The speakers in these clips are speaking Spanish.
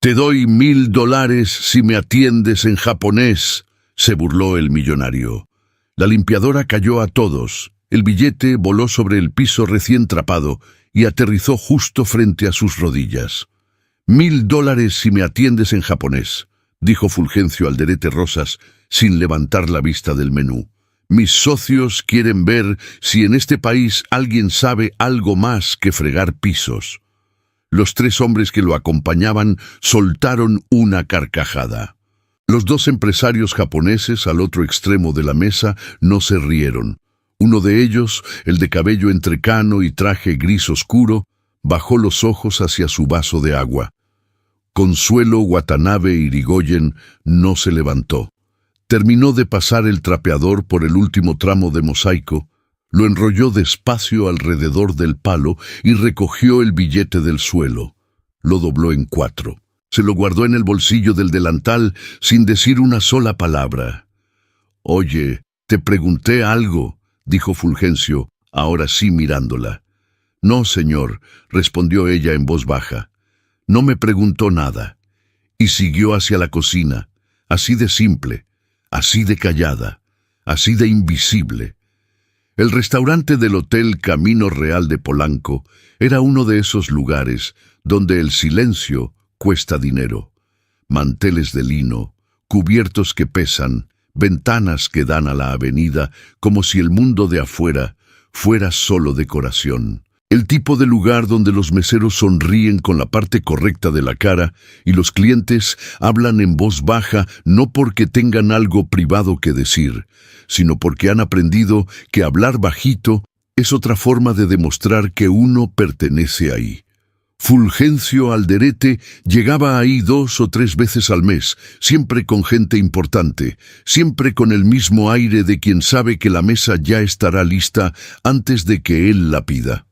«Te doy $1000 si me atiendes en japonés», se burló el millonario. La limpiadora cayó a todos. El billete voló sobre el piso recién trapado y aterrizó justo frente a sus rodillas. $1000 si me atiendes en japonés, dijo Fulgencio Alderete Rosas, sin levantar la vista del menú. Mis socios quieren ver si en este país alguien sabe algo más que fregar pisos. Los 3 hombres que lo acompañaban soltaron una carcajada. Los 2 empresarios japoneses al otro extremo de la mesa no se rieron. Uno de ellos, el de cabello entrecano y traje gris oscuro, bajó los ojos hacia su vaso de agua. Consuelo Watanabe Irigoyen no se levantó. Terminó de pasar el trapeador por el último tramo de mosaico, lo enrolló despacio alrededor del palo y recogió el billete del suelo. Lo dobló en 4. Se lo guardó en el bolsillo del delantal sin decir una sola palabra. «Oye, te pregunté algo», dijo Fulgencio, ahora sí mirándola. «No, señor», respondió ella en voz baja. «No me preguntó nada». Y siguió hacia la cocina, así de simple, así de callada, así de invisible. El restaurante del Hotel Camino Real de Polanco era uno de esos lugares donde el silencio cuesta dinero. Manteles de lino, cubiertos que pesan, ventanas que dan a la avenida como si el mundo de afuera fuera solo decoración. El tipo de lugar donde los meseros sonríen con la parte correcta de la cara y los clientes hablan en voz baja no porque tengan algo privado que decir, sino porque han aprendido que hablar bajito es otra forma de demostrar que uno pertenece ahí. Fulgencio Alderete llegaba ahí 2 o 3 veces al mes, siempre con gente importante, siempre con el mismo aire de quien sabe que la mesa ya estará lista antes de que él la pida.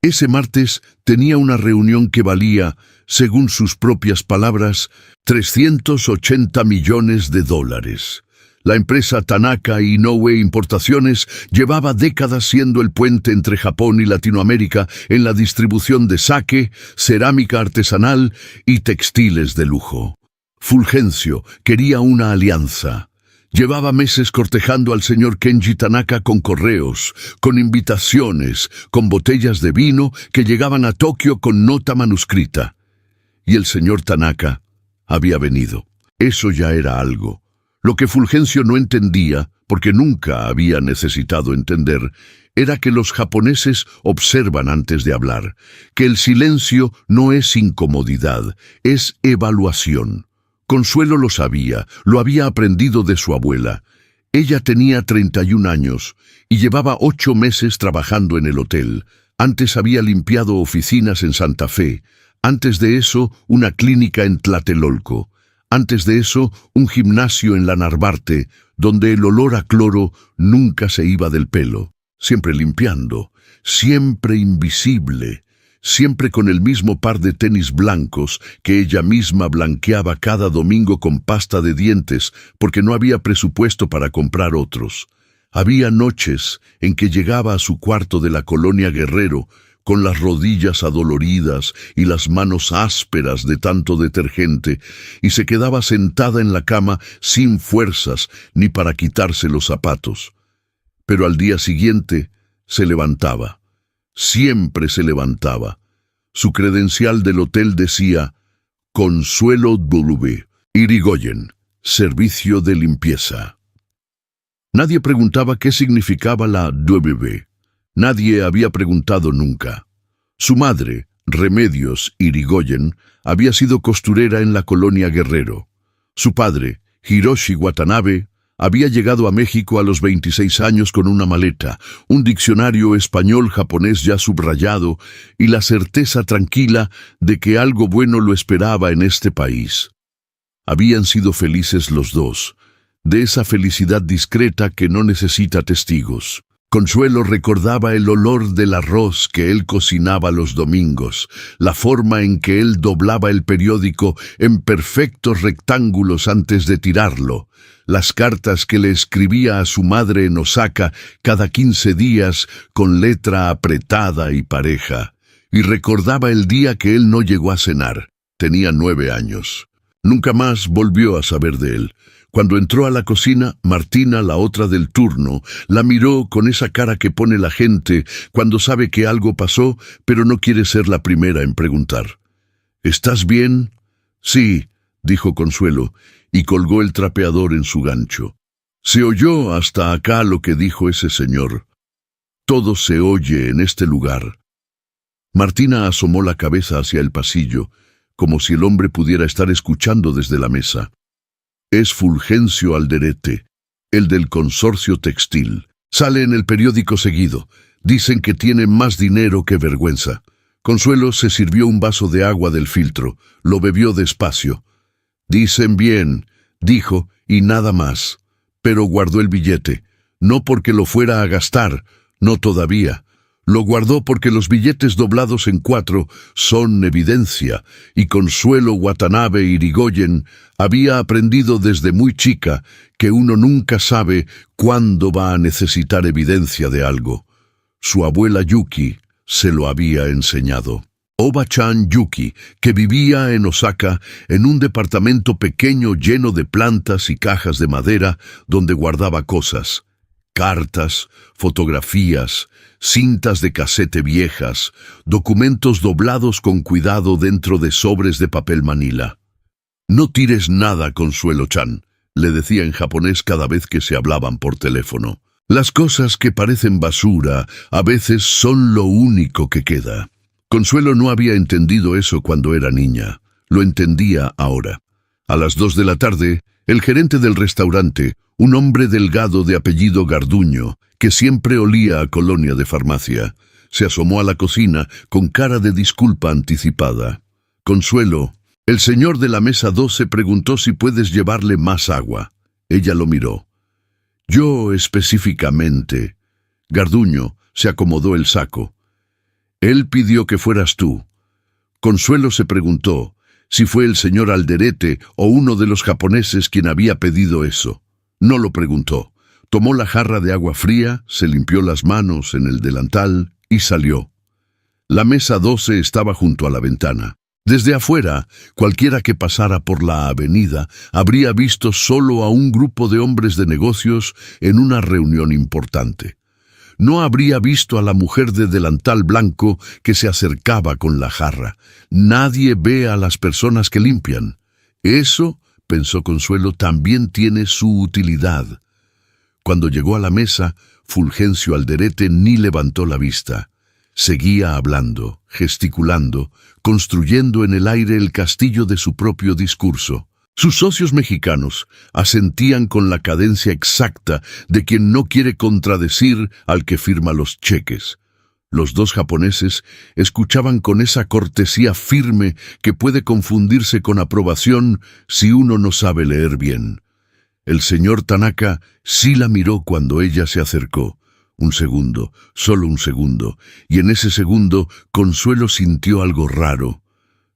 Ese martes tenía una reunión que valía, según sus propias palabras, $380 millones. La empresa Tanaka Inoue Importaciones llevaba décadas siendo el puente entre Japón y Latinoamérica en la distribución de sake, cerámica artesanal y textiles de lujo. Fulgencio quería una alianza. Llevaba meses cortejando al señor Kenji Tanaka con correos, con invitaciones, con botellas de vino que llegaban a Tokio con nota manuscrita. Y el señor Tanaka había venido. Eso ya era algo. Lo que Fulgencio no entendía, porque nunca había necesitado entender, era que los japoneses observan antes de hablar, que el silencio no es incomodidad, es evaluación. Consuelo lo sabía, lo había aprendido de su abuela. Ella tenía 31 años y llevaba 8 meses trabajando en el hotel. Antes había limpiado oficinas en Santa Fe. Antes de eso, una clínica en Tlatelolco. Antes de eso, un gimnasio en la Narvarte, donde el olor a cloro nunca se iba del pelo. Siempre limpiando, siempre invisible. Siempre con el mismo par de tenis blancos que ella misma blanqueaba cada domingo con pasta de dientes porque no había presupuesto para comprar otros. Había noches en que llegaba a su cuarto de la colonia Guerrero con las rodillas adoloridas y las manos ásperas de tanto detergente y se quedaba sentada en la cama sin fuerzas ni para quitarse los zapatos. Pero al día siguiente se levantaba. Siempre se levantaba. Su credencial del hotel decía Consuelo W. Irigoyen, servicio de limpieza. Nadie preguntaba qué significaba la W. Nadie había preguntado nunca. Su madre, Remedios Irigoyen, había sido costurera en la colonia Guerrero. Su padre, Hiroshi Watanabe, había llegado a México a los 26 años con una maleta, un diccionario español-japonés ya subrayado y la certeza tranquila de que algo bueno lo esperaba en este país. Habían sido felices los dos, de esa felicidad discreta que no necesita testigos. Consuelo recordaba el olor del arroz que él cocinaba los domingos, la forma en que él doblaba el periódico en perfectos rectángulos antes de tirarlo, las cartas que le escribía a su madre en Osaka cada 15 días con letra apretada y pareja, y recordaba el día que él no llegó a cenar. Tenía 9 años. Nunca más volvió a saber de él. Cuando entró a la cocina, Martina, la otra del turno, la miró con esa cara que pone la gente cuando sabe que algo pasó, pero no quiere ser la primera en preguntar. ¿Estás bien? Sí, dijo Consuelo, y colgó el trapeador en su gancho. Se oyó hasta acá lo que dijo ese señor. Todo se oye en este lugar. Martina asomó la cabeza hacia el pasillo, como si el hombre pudiera estar escuchando desde la mesa. Es Fulgencio Alderete, el del consorcio textil. Sale en el periódico seguido. Dicen que tiene más dinero que vergüenza. Consuelo se sirvió un vaso de agua del filtro. Lo bebió despacio. Dicen bien, dijo, y nada más. Pero guardó el billete. No porque lo fuera a gastar, no todavía. Lo guardó porque los billetes doblados en 4 son evidencia, y Consuelo Watanabe Irigoyen había aprendido desde muy chica que uno nunca sabe cuándo va a necesitar evidencia de algo. Su abuela Yuki se lo había enseñado. Oba-chan Yuki, que vivía en Osaka, en un departamento pequeño lleno de plantas y cajas de madera donde guardaba cosas. Cartas, fotografías, cintas de casete viejas, documentos doblados con cuidado dentro de sobres de papel manila. No tires nada, Consuelo-chan, le decía en japonés cada vez que se hablaban por teléfono. Las cosas que parecen basura a veces son lo único que queda. Consuelo no había entendido eso cuando era niña. Lo entendía ahora. A las 2 de la tarde, el gerente del restaurante, un hombre delgado de apellido Garduño, que siempre olía a colonia de farmacia, se asomó a la cocina con cara de disculpa anticipada. Consuelo, el señor de la mesa 12 preguntó si puedes llevarle más agua. Ella lo miró. Yo específicamente. Garduño se acomodó el saco. Él pidió que fueras tú. Consuelo se preguntó si fue el señor Alderete o uno de los japoneses quien había pedido eso. No lo preguntó. Tomó la jarra de agua fría, se limpió las manos en el delantal y salió. La mesa 12 estaba junto a la ventana. Desde afuera, cualquiera que pasara por la avenida habría visto solo a un grupo de hombres de negocios en una reunión importante. No habría visto a la mujer de delantal blanco que se acercaba con la jarra. Nadie ve a las personas que limpian. Eso, pensó Consuelo, también tiene su utilidad. Cuando llegó a la mesa, Fulgencio Alderete ni levantó la vista. Seguía hablando, gesticulando, construyendo en el aire el castillo de su propio discurso. Sus socios mexicanos asentían con la cadencia exacta de quien no quiere contradecir al que firma los cheques. Los 2 japoneses escuchaban con esa cortesía firme que puede confundirse con aprobación si uno no sabe leer bien. El señor Tanaka sí la miró cuando ella se acercó. Un segundo, solo un segundo, y en ese segundo Consuelo sintió algo raro.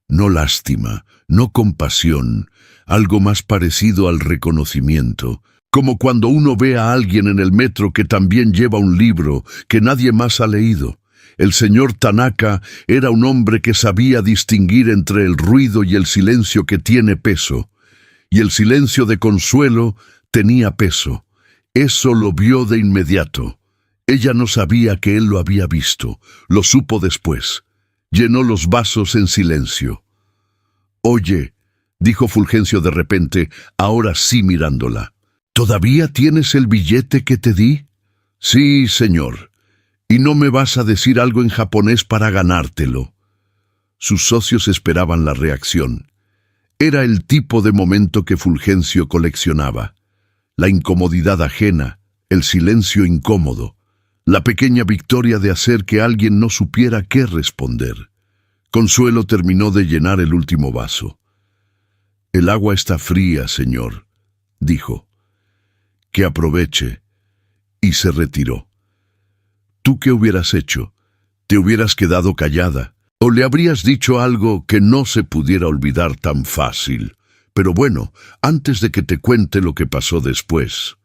No lástima, no compasión, algo más parecido al reconocimiento, como cuando uno ve a alguien en el metro que también lleva un libro que nadie más ha leído. El señor Tanaka era un hombre que sabía distinguir entre el ruido y el silencio que tiene peso, y el silencio de Consuelo tenía peso. Eso lo vio de inmediato. Ella no sabía que él lo había visto, lo supo después. Llenó los vasos en silencio. Oye, dijo Fulgencio de repente, ahora sí mirándola. ¿Todavía tienes el billete que te di? Sí, señor. ¿Y no me vas a decir algo en japonés para ganártelo? Sus socios esperaban la reacción. Era el tipo de momento que Fulgencio coleccionaba. La incomodidad ajena, el silencio incómodo. La pequeña victoria de hacer que alguien no supiera qué responder. Consuelo terminó de llenar el último vaso. El agua está fría, señor, dijo. Que aproveche. Y se retiró. ¿Tú qué hubieras hecho? ¿Te hubieras quedado callada? ¿O le habrías dicho algo que no se pudiera olvidar tan fácil? Pero bueno, antes de que te cuente lo que pasó después.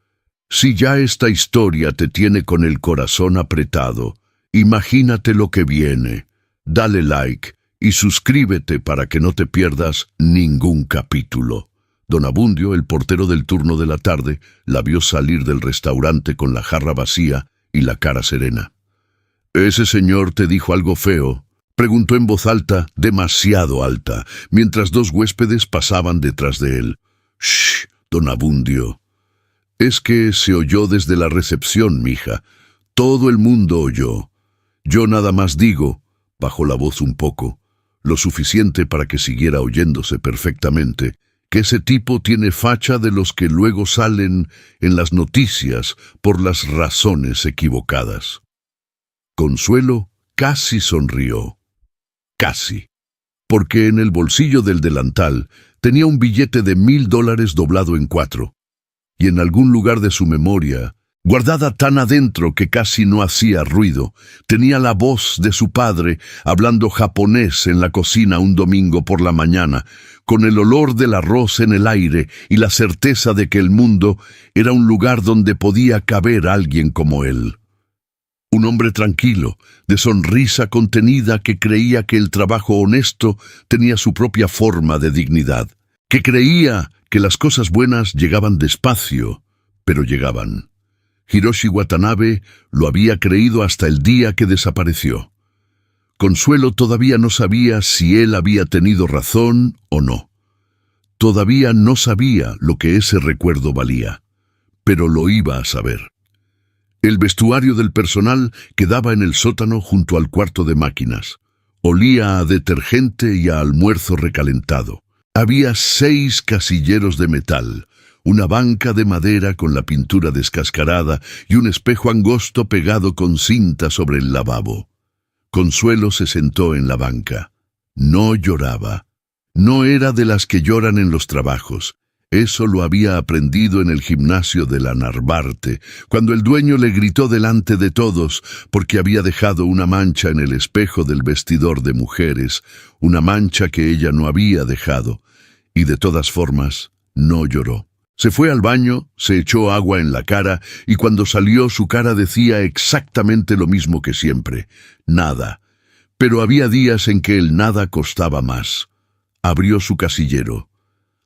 Si ya esta historia te tiene con el corazón apretado, imagínate lo que viene. Dale like, y suscríbete para que no te pierdas ningún capítulo. Don Abundio, el portero del turno de la tarde, la vio salir del restaurante con la jarra vacía y la cara serena. «¿Ese señor te dijo algo feo?», preguntó en voz alta, demasiado alta, mientras dos huéspedes pasaban detrás de él. «Shh, don Abundio». «Es que se oyó desde la recepción, mija. Todo el mundo oyó. Yo nada más digo», bajó la voz un poco, lo suficiente para que siguiera oyéndose perfectamente, «que ese tipo tiene facha de los que luego salen en las noticias por las razones equivocadas». Consuelo casi sonrió. Casi. Porque en el bolsillo del delantal tenía un billete de $1000 doblado en 4. Y en algún lugar de su memoria, guardada tan adentro que casi no hacía ruido, tenía la voz de su padre hablando japonés en la cocina un domingo por la mañana, con el olor del arroz en el aire y la certeza de que el mundo era un lugar donde podía caber alguien como él. Un hombre tranquilo, de sonrisa contenida, que creía que el trabajo honesto tenía su propia forma de dignidad, que creía que las cosas buenas llegaban despacio, pero llegaban. Hiroshi Watanabe lo había creído hasta el día que desapareció. Consuelo todavía no sabía si él había tenido razón o no. Todavía no sabía lo que ese recuerdo valía, pero lo iba a saber. El vestuario del personal quedaba en el sótano junto al cuarto de máquinas. Olía a detergente y a almuerzo recalentado. Había 6 casilleros de metal, una banca de madera con la pintura descascarada y un espejo angosto pegado con cinta sobre el lavabo. Consuelo se sentó en la banca. No lloraba. No era de las que lloran en los trabajos. Eso lo había aprendido en el gimnasio de la Narvarte, cuando el dueño le gritó delante de todos porque había dejado una mancha en el espejo del vestidor de mujeres, una mancha que ella no había dejado, y de todas formas no lloró. Se fue al baño, se echó agua en la cara, y cuando salió su cara decía exactamente lo mismo que siempre: nada. Pero había días en que el nada costaba más. Abrió su casillero.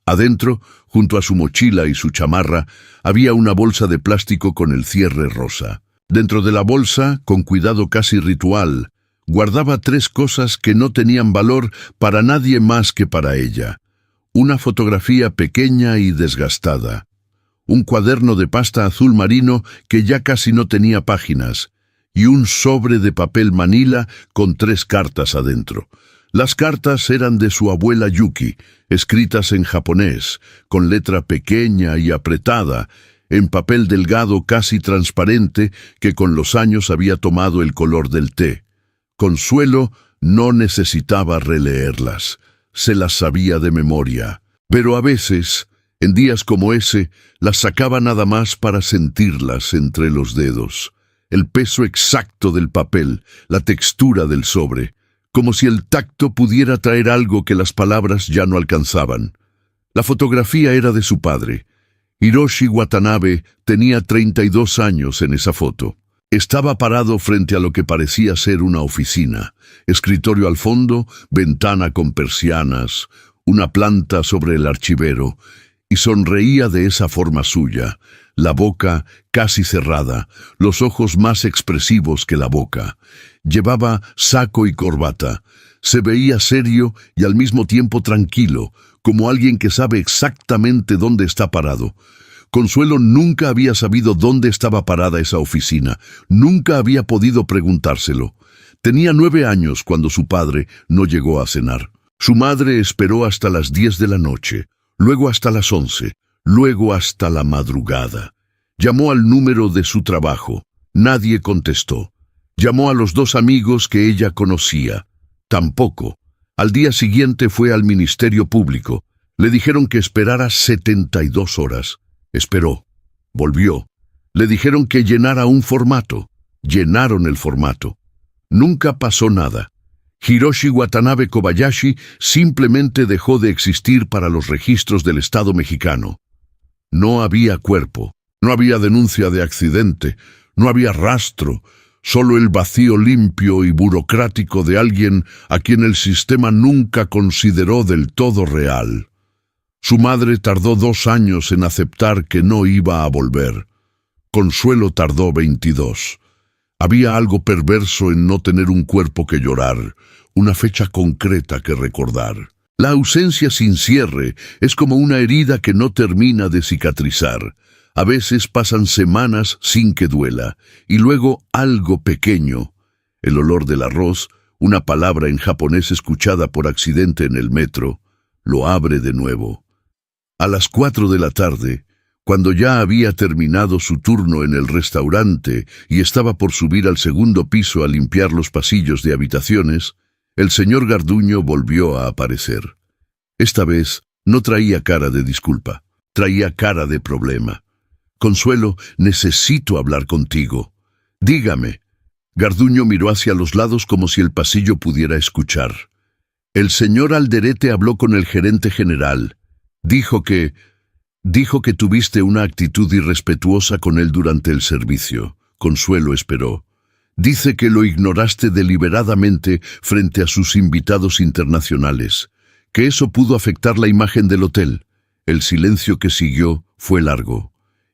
Adentro, junto a su mochila y su chamarra, había una bolsa de plástico con el cierre rosa. Dentro de la bolsa, con cuidado casi ritual, guardaba 3 cosas que no tenían valor para nadie más que para ella. Una fotografía pequeña y desgastada, un cuaderno de pasta azul marino que ya casi no tenía páginas, y un sobre de papel manila con 3 cartas adentro. Las cartas eran de su abuela Yuki, escritas en japonés, con letra pequeña y apretada, en papel delgado casi transparente que con los años había tomado el color del té. Consuelo no necesitaba releerlas, se las sabía de memoria, pero a veces, en días como ese, las sacaba nada más para sentirlas entre los dedos. El peso exacto del papel, la textura del sobre, como si el tacto pudiera traer algo que las palabras ya no alcanzaban. La fotografía era de su padre. Hiroshi Watanabe tenía 32 años en esa foto. Estaba parado frente a lo que parecía ser una oficina, escritorio al fondo, ventana con persianas, una planta sobre el archivero, y sonreía de esa forma suya, la boca casi cerrada, los ojos más expresivos que la boca. Llevaba saco y corbata. Se veía serio y al mismo tiempo tranquilo, como alguien que sabe exactamente dónde está parado. Consuelo nunca había sabido dónde estaba parada esa oficina, nunca había podido preguntárselo. Tenía 9 años cuando su padre no llegó a cenar. Su madre esperó hasta las 10 de la noche, luego hasta las 11, luego hasta la madrugada. Llamó al número de su trabajo. Nadie contestó. Llamó a los 2 amigos que ella conocía. Tampoco. Al día siguiente fue al Ministerio Público. Le dijeron que esperara 72 horas. Esperó. Volvió. Le dijeron que llenara un formato. Llenaron el formato. Nunca pasó nada. Hiroshi Watanabe Kobayashi simplemente dejó de existir para los registros del Estado mexicano. No había cuerpo, no había denuncia de accidente, no había rastro, solo el vacío limpio y burocrático de alguien a quien el sistema nunca consideró del todo real. Su madre tardó 2 años en aceptar que no iba a volver. Consuelo tardó 22. Había algo perverso en no tener un cuerpo que llorar, una fecha concreta que recordar. La ausencia sin cierre es como una herida que no termina de cicatrizar. A veces pasan semanas sin que duela, y luego algo pequeño, el olor del arroz, una palabra en japonés escuchada por accidente en el metro, lo abre de nuevo. A las 4 de la tarde, cuando ya había terminado su turno en el restaurante y estaba por subir al segundo piso a limpiar los pasillos de habitaciones, el señor Garduño volvió a aparecer. Esta vez no traía cara de disculpa, traía cara de problema. «Consuelo, necesito hablar contigo. Dígame». Garduño miró hacia los lados como si el pasillo pudiera escuchar. «El señor Alderete habló con el gerente general. Dijo que tuviste una actitud irrespetuosa con él durante el servicio». Consuelo esperó. «Dice que lo ignoraste deliberadamente frente a sus invitados internacionales, que eso pudo afectar la imagen del hotel». El silencio que siguió fue largo.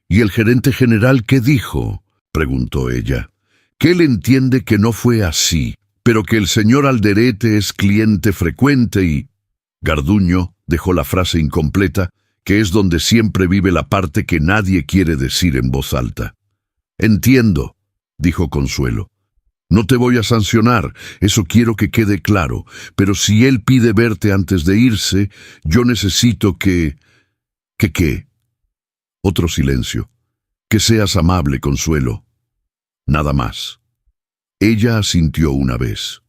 «¿Y el gerente general qué dijo?», preguntó ella. «Que él entiende que no fue así, pero que el señor Alderete es cliente frecuente y...». Garduño dejó la frase incompleta, que es donde siempre vive la parte que nadie quiere decir en voz alta. «Entiendo», dijo Consuelo. «No te voy a sancionar, eso quiero que quede claro, pero si él pide verte antes de irse, yo necesito que... ¿Qué? Otro silencio. «Que seas amable, Consuelo». Nada más. Ella asintió una vez.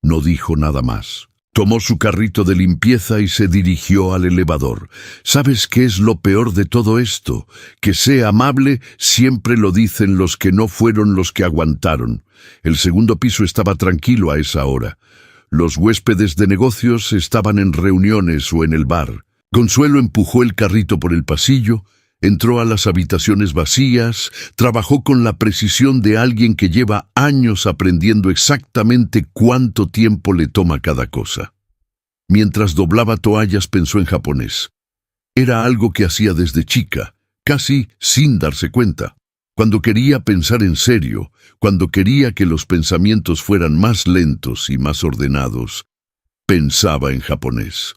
No dijo nada más. Tomó su carrito de limpieza y se dirigió al elevador. ¿Sabes qué es lo peor de todo esto? Que sea amable siempre lo dicen los que no fueron los que aguantaron. El segundo piso estaba tranquilo a esa hora. Los huéspedes de negocios estaban en reuniones o en el bar. Consuelo empujó el carrito por el pasillo, entró a las habitaciones vacías, trabajó con la precisión de alguien que lleva años aprendiendo exactamente cuánto tiempo le toma cada cosa. Mientras doblaba toallas pensó en japonés. Era algo que hacía desde chica, casi sin darse cuenta. Cuando quería pensar en serio, cuando quería que los pensamientos fueran más lentos y más ordenados, pensaba en japonés.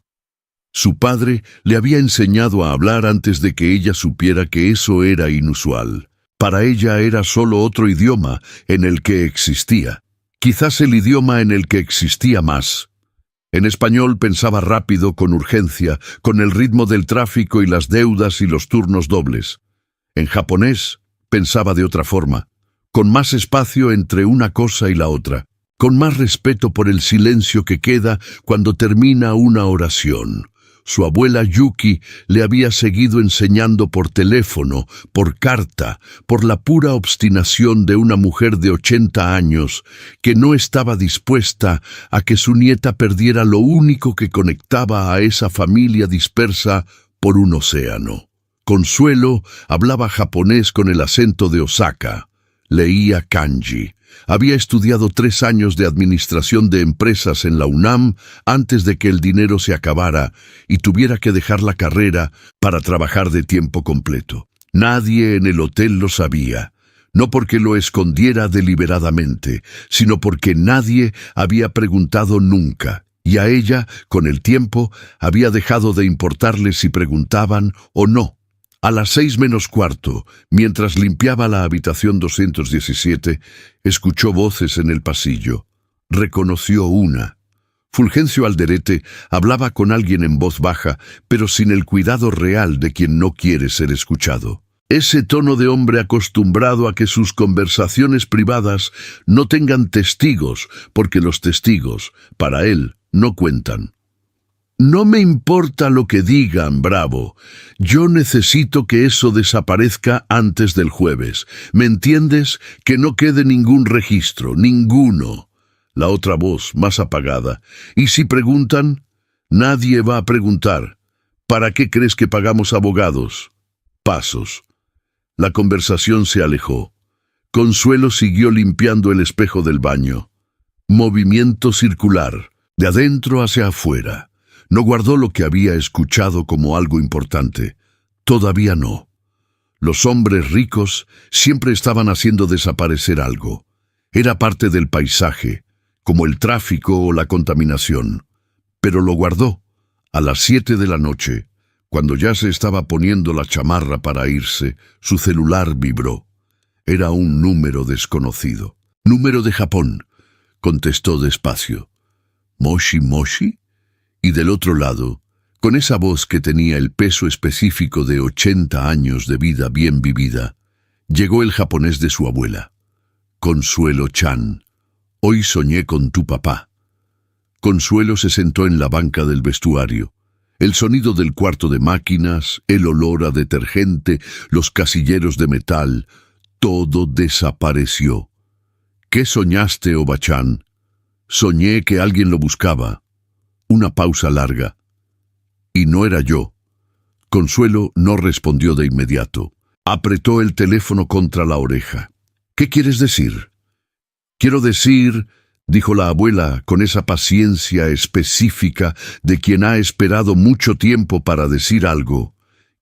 Su padre le había enseñado a hablar antes de que ella supiera que eso era inusual. Para ella era solo otro idioma en el que existía. Quizás el idioma en el que existía más. En español pensaba rápido, con urgencia, con el ritmo del tráfico y las deudas y los turnos dobles. En japonés pensaba de otra forma, con más espacio entre una cosa y la otra, con más respeto por el silencio que queda cuando termina una oración. Su abuela Yuki le había seguido enseñando por teléfono, por carta, por la pura obstinación de una mujer de 80 años que no estaba dispuesta a que su nieta perdiera lo único que conectaba a esa familia dispersa por un océano. Consuelo hablaba japonés con el acento de Osaka, leía kanji. Había estudiado 3 años de administración de empresas en la UNAM antes de que el dinero se acabara y tuviera que dejar la carrera para trabajar de tiempo completo. Nadie en el hotel lo sabía, no porque lo escondiera deliberadamente, sino porque nadie había preguntado nunca, y a ella, con el tiempo, había dejado de importarle si preguntaban o no. A las 6 menos cuarto, mientras limpiaba la habitación 217, escuchó voces en el pasillo. Reconoció una. Fulgencio Alderete hablaba con alguien en voz baja, pero sin el cuidado real de quien no quiere ser escuchado. Ese tono de hombre acostumbrado a que sus conversaciones privadas no tengan testigos, porque los testigos, para él, no cuentan. «No me importa lo que digan, Bravo. Yo necesito que eso desaparezca antes del jueves. ¿Me entiendes? Que no quede ningún registro, ninguno». La otra voz, más apagada. «¿Y si preguntan?» «Nadie va a preguntar. ¿Para qué crees que pagamos abogados?» Pasos. La conversación se alejó. Consuelo siguió limpiando el espejo del baño. Movimiento circular, de adentro hacia afuera. No guardó lo que había escuchado como algo importante. Todavía no. Los hombres ricos siempre estaban haciendo desaparecer algo. Era parte del paisaje, como el tráfico o la contaminación. Pero lo guardó. A las 7 de la noche, cuando ya se estaba poniendo la chamarra para irse, su celular vibró. Era un número desconocido. «Número de Japón», contestó despacio. «¿Moshi Moshi?» Y del otro lado, con esa voz que tenía el peso específico de 80 años de vida bien vivida, llegó el japonés de su abuela. «Consuelo-chan, hoy soñé con tu papá». Consuelo se sentó en la banca del vestuario. El sonido del cuarto de máquinas, el olor a detergente, los casilleros de metal, todo desapareció. «¿Qué soñaste, Oba-chan?» «Soñé que alguien lo buscaba». Una pausa larga. «Y no era yo». Consuelo no respondió de inmediato. Apretó el teléfono contra la oreja. «¿Qué quieres decir?» «Quiero decir», dijo la abuela con esa paciencia específica de quien ha esperado mucho tiempo para decir algo,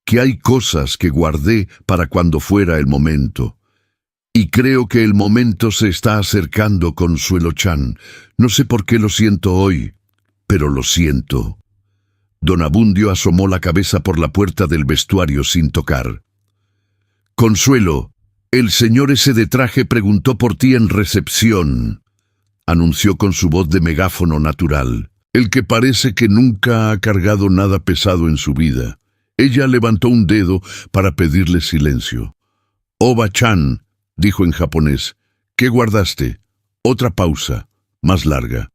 «que hay cosas que guardé para cuando fuera el momento. Y creo que el momento se está acercando, Consuelo-chan. No sé por qué lo siento hoy, pero lo siento». Don Abundio asomó la cabeza por la puerta del vestuario sin tocar. «Consuelo, el señor ese de traje preguntó por ti en recepción», anunció con su voz de megáfono natural. «El que parece que nunca ha cargado nada pesado en su vida». Ella levantó un dedo para pedirle silencio. «Oba-chan», dijo en japonés, «¿qué guardaste?» Otra pausa, más larga.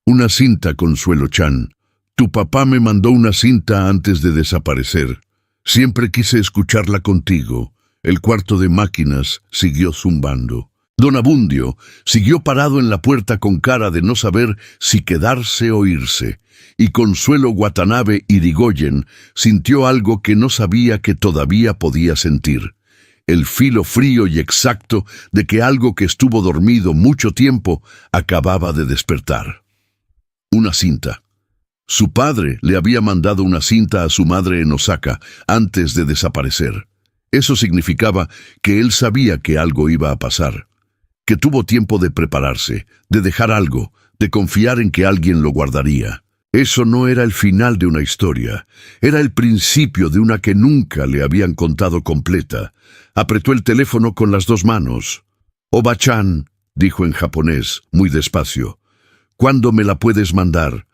«Una cinta, Consuelo-chan. Tu papá me mandó una cinta antes de desaparecer. Siempre quise escucharla contigo». El cuarto de máquinas siguió zumbando. Don Abundio siguió parado en la puerta con cara de no saber si quedarse o irse, y Consuelo Watanabe Irigoyen sintió algo que no sabía que todavía podía sentir. El filo frío y exacto de que algo que estuvo dormido mucho tiempo acababa de despertar. Una cinta. Su padre le había mandado una cinta a su madre en Osaka antes de desaparecer. Eso significaba que él sabía que algo iba a pasar, que tuvo tiempo de prepararse, de dejar algo, de confiar en que alguien lo guardaría. Eso no era el final de una historia, era el principio de una que nunca le habían contado completa. Apretó el teléfono con las dos manos. «Oba-chan», dijo en japonés, muy despacio, «¿cuándo me la puedes mandar?»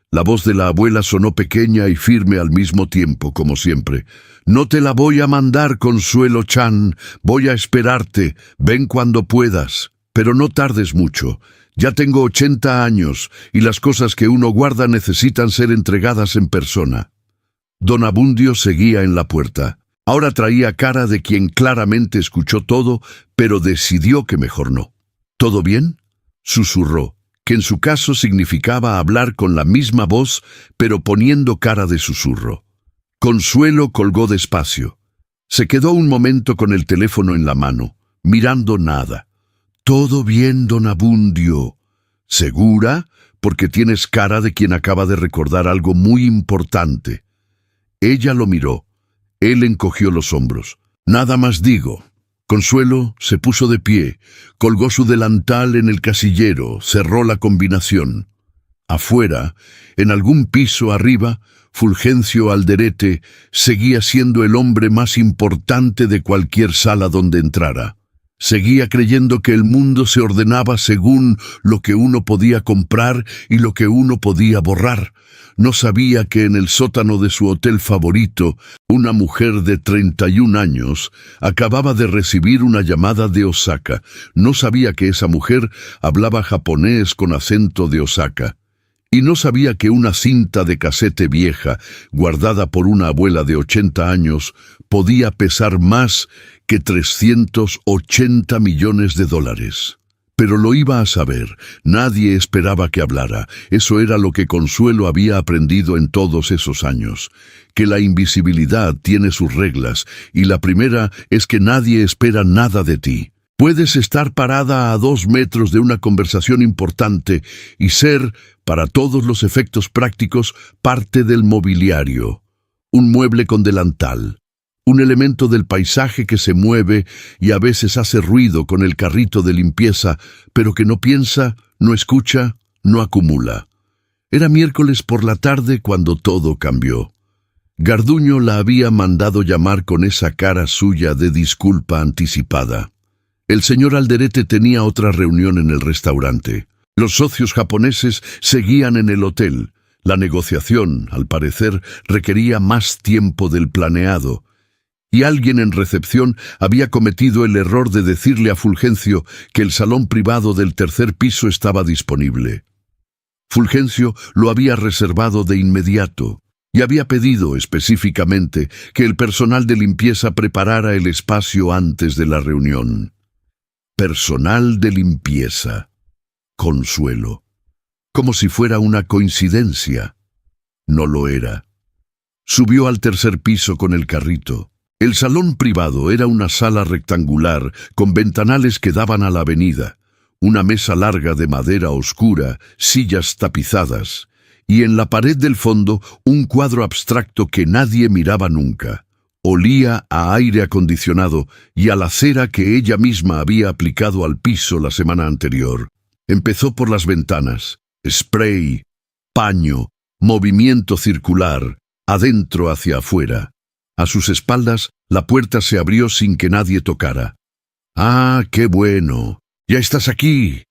La voz de la abuela sonó pequeña y firme al mismo tiempo, como siempre. «No te la voy a mandar, Consuelo-chan. Voy a esperarte. Ven cuando puedas. Pero no tardes mucho. Ya tengo 80 años y las cosas que uno guarda necesitan ser entregadas en persona». Don Abundio seguía en la puerta. Ahora traía cara de quien claramente escuchó todo, pero decidió que mejor no. «¿Todo bien?», susurró, que en su caso significaba hablar con la misma voz, pero poniendo cara de susurro. Consuelo colgó despacio. Se quedó un momento con el teléfono en la mano, mirando nada. «Todo bien, don Abundio». «¿Segura? Porque tienes cara de quien acaba de recordar algo muy importante». Ella lo miró. Él encogió los hombros. «Nada más digo». Consuelo se puso de pie, colgó su delantal en el casillero, cerró la combinación. Afuera, en algún piso arriba, Fulgencio Alderete seguía siendo el hombre más importante de cualquier sala donde entrara. Seguía creyendo que el mundo se ordenaba según lo que uno podía comprar y lo que uno podía borrar. No sabía que en el sótano de su hotel favorito, una mujer de 31 años acababa de recibir una llamada de Osaka. No sabía que esa mujer hablaba japonés con acento de Osaka. Y no sabía que una cinta de casete vieja, guardada por una abuela de 80 años, podía pesar más que 380 millones de dólares. Pero lo iba a saber. Nadie esperaba que hablara. Eso era lo que Consuelo había aprendido en todos esos años. Que la invisibilidad tiene sus reglas, y la primera es que nadie espera nada de ti. Puedes estar parada a 2 metros de una conversación importante y ser, para todos los efectos prácticos, parte del mobiliario. Un mueble con delantal. Un elemento del paisaje que se mueve y a veces hace ruido con el carrito de limpieza, pero que no piensa, no escucha, no acumula. Era miércoles por la tarde cuando todo cambió. Garduño la había mandado llamar con esa cara suya de disculpa anticipada. El señor Alderete tenía otra reunión en el restaurante. Los socios japoneses seguían en el hotel. La negociación, al parecer, requería más tiempo del planeado. Y alguien en recepción había cometido el error de decirle a Fulgencio que el salón privado del 3er piso estaba disponible. Fulgencio lo había reservado de inmediato y había pedido específicamente que el personal de limpieza preparara el espacio antes de la reunión. Personal de limpieza. Consuelo. Como si fuera una coincidencia. No lo era. Subió al 3er piso con el carrito. El salón privado era una sala rectangular con ventanales que daban a la avenida, una mesa larga de madera oscura, sillas tapizadas, y en la pared del fondo un cuadro abstracto que nadie miraba nunca. Olía a aire acondicionado y a la cera que ella misma había aplicado al piso la semana anterior. Empezó por las ventanas. Spray, paño, movimiento circular, adentro hacia afuera. A sus espaldas, la puerta se abrió sin que nadie tocara. «¡Ah, qué bueno! ¡Ya estás aquí!».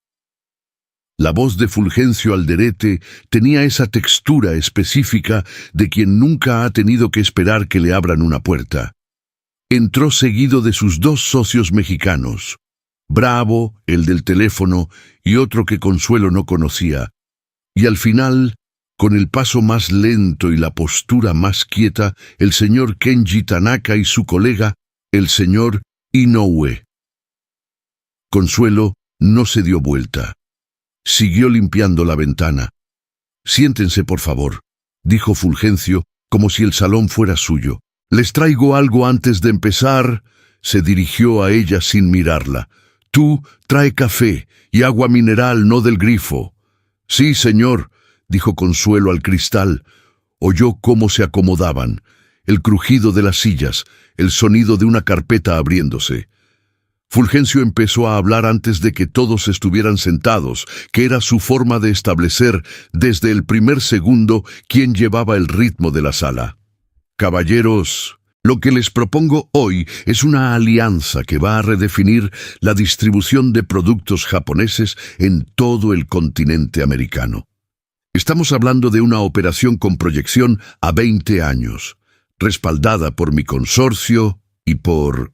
La voz de Fulgencio Alderete tenía esa textura específica de quien nunca ha tenido que esperar que le abran una puerta. Entró seguido de sus 2 socios mexicanos, Bravo, el del teléfono, y otro que Consuelo no conocía. Y al final, con el paso más lento y la postura más quieta, el señor Kenji Tanaka y su colega, el señor Inoue. Consuelo no se dio vuelta. Siguió limpiando la ventana. «Siéntense, por favor», dijo Fulgencio, como si el salón fuera suyo. «Les traigo algo antes de empezar». Se dirigió a ella sin mirarla. «Tú, trae café y agua mineral, no del grifo». «Sí, señor», dijo Consuelo al cristal. Oyó cómo se acomodaban, el crujido de las sillas, el sonido de una carpeta abriéndose. Fulgencio empezó a hablar antes de que todos estuvieran sentados, que era su forma de establecer, desde el primer segundo, quién llevaba el ritmo de la sala. «Caballeros, lo que les propongo hoy es una alianza que va a redefinir la distribución de productos japoneses en todo el continente americano. Estamos hablando de una operación con proyección a 20 años, respaldada por mi consorcio y por...».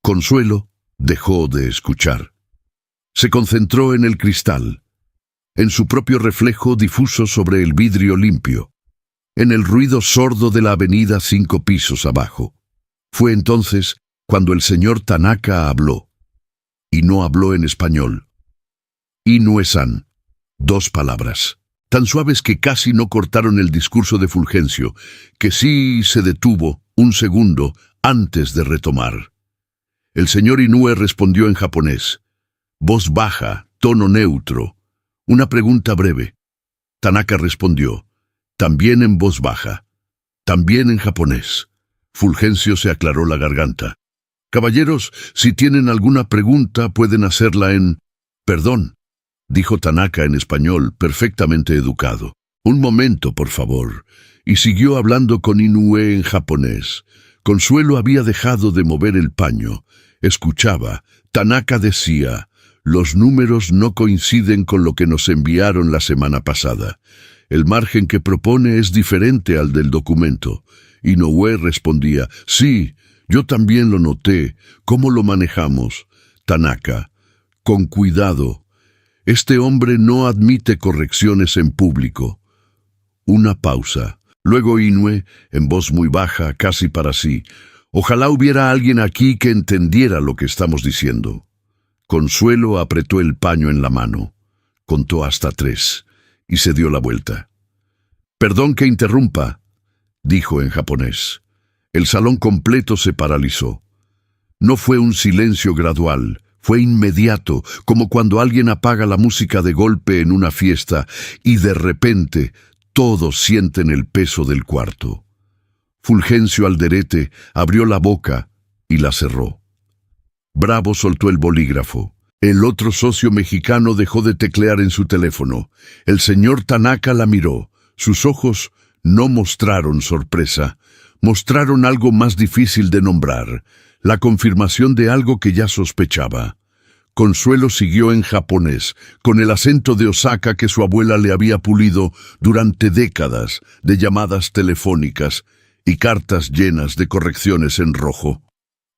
Consuelo dejó de escuchar. Se concentró en el cristal, en su propio reflejo difuso sobre el vidrio limpio, en el ruido sordo de la avenida 5 pisos abajo. Fue entonces cuando el señor Tanaka habló, y no habló en español. Inoue-san, 2 palabras, tan suaves que casi no cortaron el discurso de Fulgencio, que sí se detuvo un segundo antes de retomar. El señor Inoue respondió en japonés. Voz baja, tono neutro. Una pregunta breve. Tanaka respondió, también en voz baja, también en japonés. Fulgencio se aclaró la garganta. «Caballeros, si tienen alguna pregunta pueden hacerla en...». «Perdón», dijo Tanaka en español, perfectamente educado. «Un momento, por favor». Y siguió hablando con Inoue en japonés. Consuelo había dejado de mover el paño. Escuchaba. Tanaka decía, «Los números no coinciden con lo que nos enviaron la semana pasada. El margen que propone es diferente al del documento». Inoue respondía, «Sí, yo también lo noté. ¿Cómo lo manejamos?» Tanaka, «Con cuidado. Este hombre no admite correcciones en público». Una pausa. Luego Inoue, en voz muy baja, casi para sí, «Ojalá hubiera alguien aquí que entendiera lo que estamos diciendo». Consuelo apretó el paño en la mano, contó hasta 3 y se dio la vuelta. «Perdón que interrumpa», dijo en japonés. El salón completo se paralizó. No fue un silencio gradual, Fue inmediato, como cuando alguien apaga la música de golpe en una fiesta y de repente todos sienten el peso del cuarto. Fulgencio Alderete abrió la boca y la cerró. Bravo soltó el bolígrafo. El otro socio mexicano dejó de teclear en su teléfono. El señor Tanaka la miró. Sus ojos no mostraron sorpresa. Mostraron algo más difícil de nombrar, la confirmación de algo que ya sospechaba. Consuelo siguió en japonés, con el acento de Osaka que su abuela le había pulido durante décadas de llamadas telefónicas y cartas llenas de correcciones en rojo.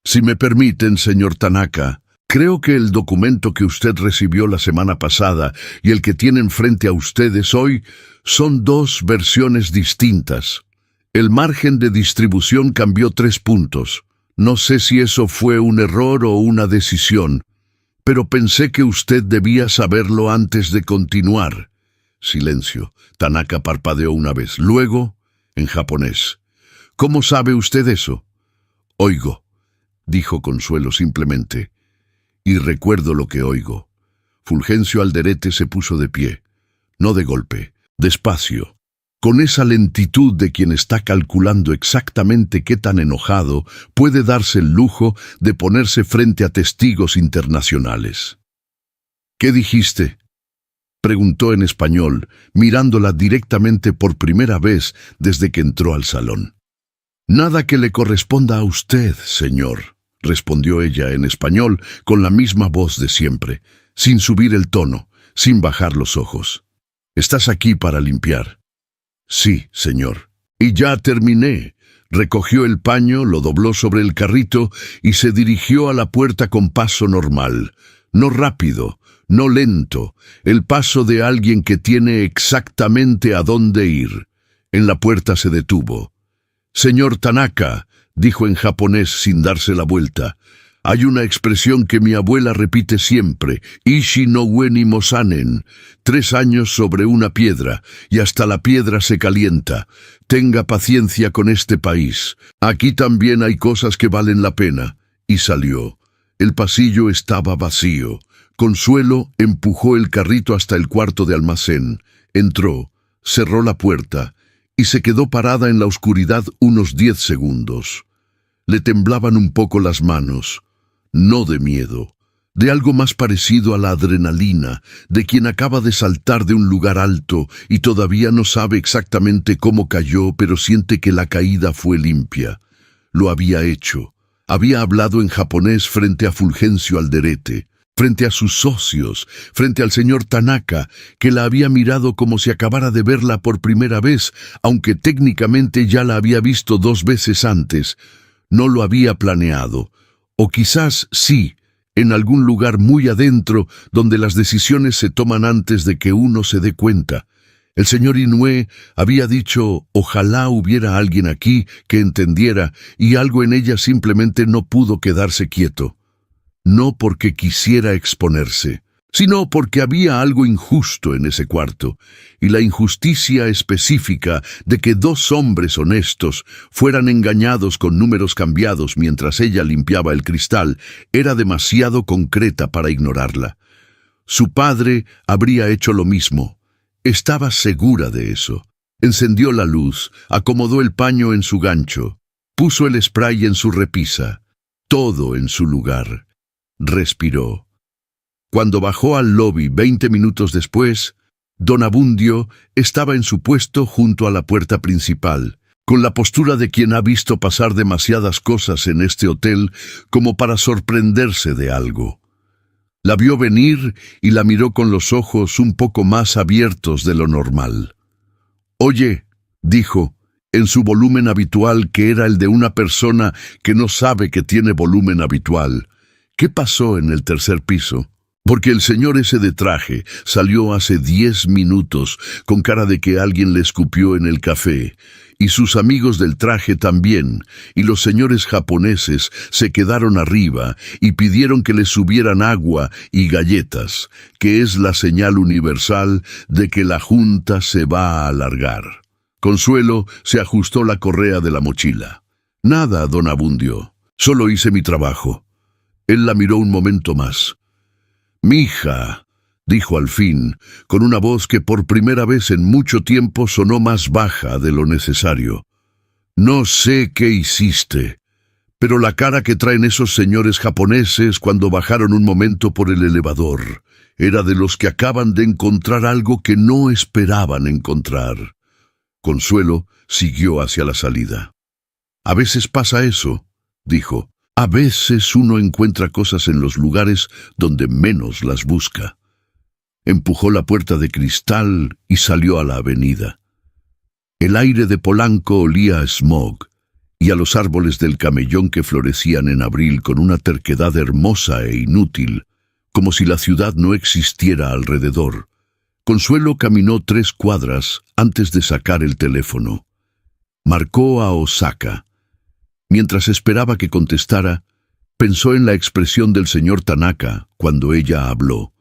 Si me permiten, señor Tanaka, creo que el documento que usted recibió la semana pasada y el que tienen frente a ustedes hoy son dos versiones distintas. El margen de distribución cambió 3 puntos. No sé si eso fue un error o una decisión, pero pensé que usted debía saberlo antes de continuar. Silencio. Tanaka parpadeó una vez. Luego, en japonés. ¿Cómo sabe usted eso? Oigo, dijo Consuelo simplemente. Y recuerdo lo que oigo. Fulgencio Alderete se puso de pie. No de golpe, despacio. Con esa lentitud de quien está calculando exactamente qué tan enojado puede darse el lujo de ponerse frente a testigos internacionales. ¿Qué dijiste?, preguntó en español, mirándola directamente por primera vez desde que entró al salón. Nada que le corresponda a usted, señor, respondió ella en español con la misma voz de siempre, sin subir el tono, sin bajar los ojos. ¿Estás aquí para limpiar? Sí, señor. Y ya terminé. Recogió el paño, lo dobló sobre el carrito y se dirigió a la puerta con paso normal. No rápido, no lento, el paso de alguien que tiene exactamente a dónde ir. En la puerta se detuvo. Señor Tanaka, dijo en japonés sin darse la vuelta. Hay una expresión que mi abuela repite siempre, Ishi no ue ni mosanen, 3 años sobre una piedra, y hasta la piedra se calienta. Tenga paciencia con este país. Aquí también hay cosas que valen la pena. Y salió. El pasillo estaba vacío. Consuelo empujó el carrito hasta el cuarto de almacén. Entró, cerró la puerta, y se quedó parada en la oscuridad unos 10 segundos. Le temblaban un poco las manos. No de miedo, de algo más parecido a la adrenalina, de quien acaba de saltar de un lugar alto y todavía no sabe exactamente cómo cayó, pero siente que la caída fue limpia. Lo había hecho. Había hablado en japonés frente a Fulgencio Alderete, frente a sus socios, frente al señor Tanaka, que la había mirado como si acabara de verla por primera vez, aunque técnicamente ya la había visto 2 veces antes. No lo había planeado. O quizás sí, en algún lugar muy adentro, donde las decisiones se toman antes de que uno se dé cuenta. El señor Inoue había dicho, ojalá hubiera alguien aquí que entendiera, y algo en ella simplemente no pudo quedarse quieto. No porque quisiera exponerse, sino porque había algo injusto en ese cuarto, y la injusticia específica de que 2 hombres honestos fueran engañados con números cambiados mientras ella limpiaba el cristal era demasiado concreta para ignorarla. Su padre habría hecho lo mismo. Estaba segura de eso. Encendió la luz, acomodó el paño en su gancho, puso el spray en su repisa, todo en su lugar. Respiró. Cuando bajó al lobby 20 minutos después, don Abundio estaba en su puesto junto a la puerta principal, con la postura de quien ha visto pasar demasiadas cosas en este hotel como para sorprenderse de algo. La vio venir y la miró con los ojos un poco más abiertos de lo normal. «Oye», dijo, en su volumen habitual, que era el de una persona que no sabe que tiene volumen habitual, «¿qué pasó en el 3er piso?» Porque el señor ese de traje salió hace 10 minutos con cara de que alguien le escupió en el café, y sus amigos del traje también, y los señores japoneses se quedaron arriba y pidieron que les subieran agua y galletas, que es la señal universal de que la junta se va a alargar. Consuelo se ajustó la correa de la mochila. «Nada, don Abundio, solo hice mi trabajo». Él la miró un momento más. «Mija», dijo al fin, con una voz que por primera vez en mucho tiempo sonó más baja de lo necesario. «No sé qué hiciste, pero la cara que traen esos señores japoneses cuando bajaron un momento por el elevador era de los que acaban de encontrar algo que no esperaban encontrar». Consuelo siguió hacia la salida. «A veces pasa eso», dijo. «A veces uno encuentra cosas en los lugares donde menos las busca». Empujó la puerta de cristal y salió a la avenida. El aire de Polanco olía a smog y a los árboles del camellón que florecían en abril con una terquedad hermosa e inútil, como si la ciudad no existiera alrededor. Consuelo caminó 3 cuadras antes de sacar el teléfono. Marcó a Osaka. Mientras esperaba que contestara, pensó en la expresión del señor Tanaka cuando ella habló.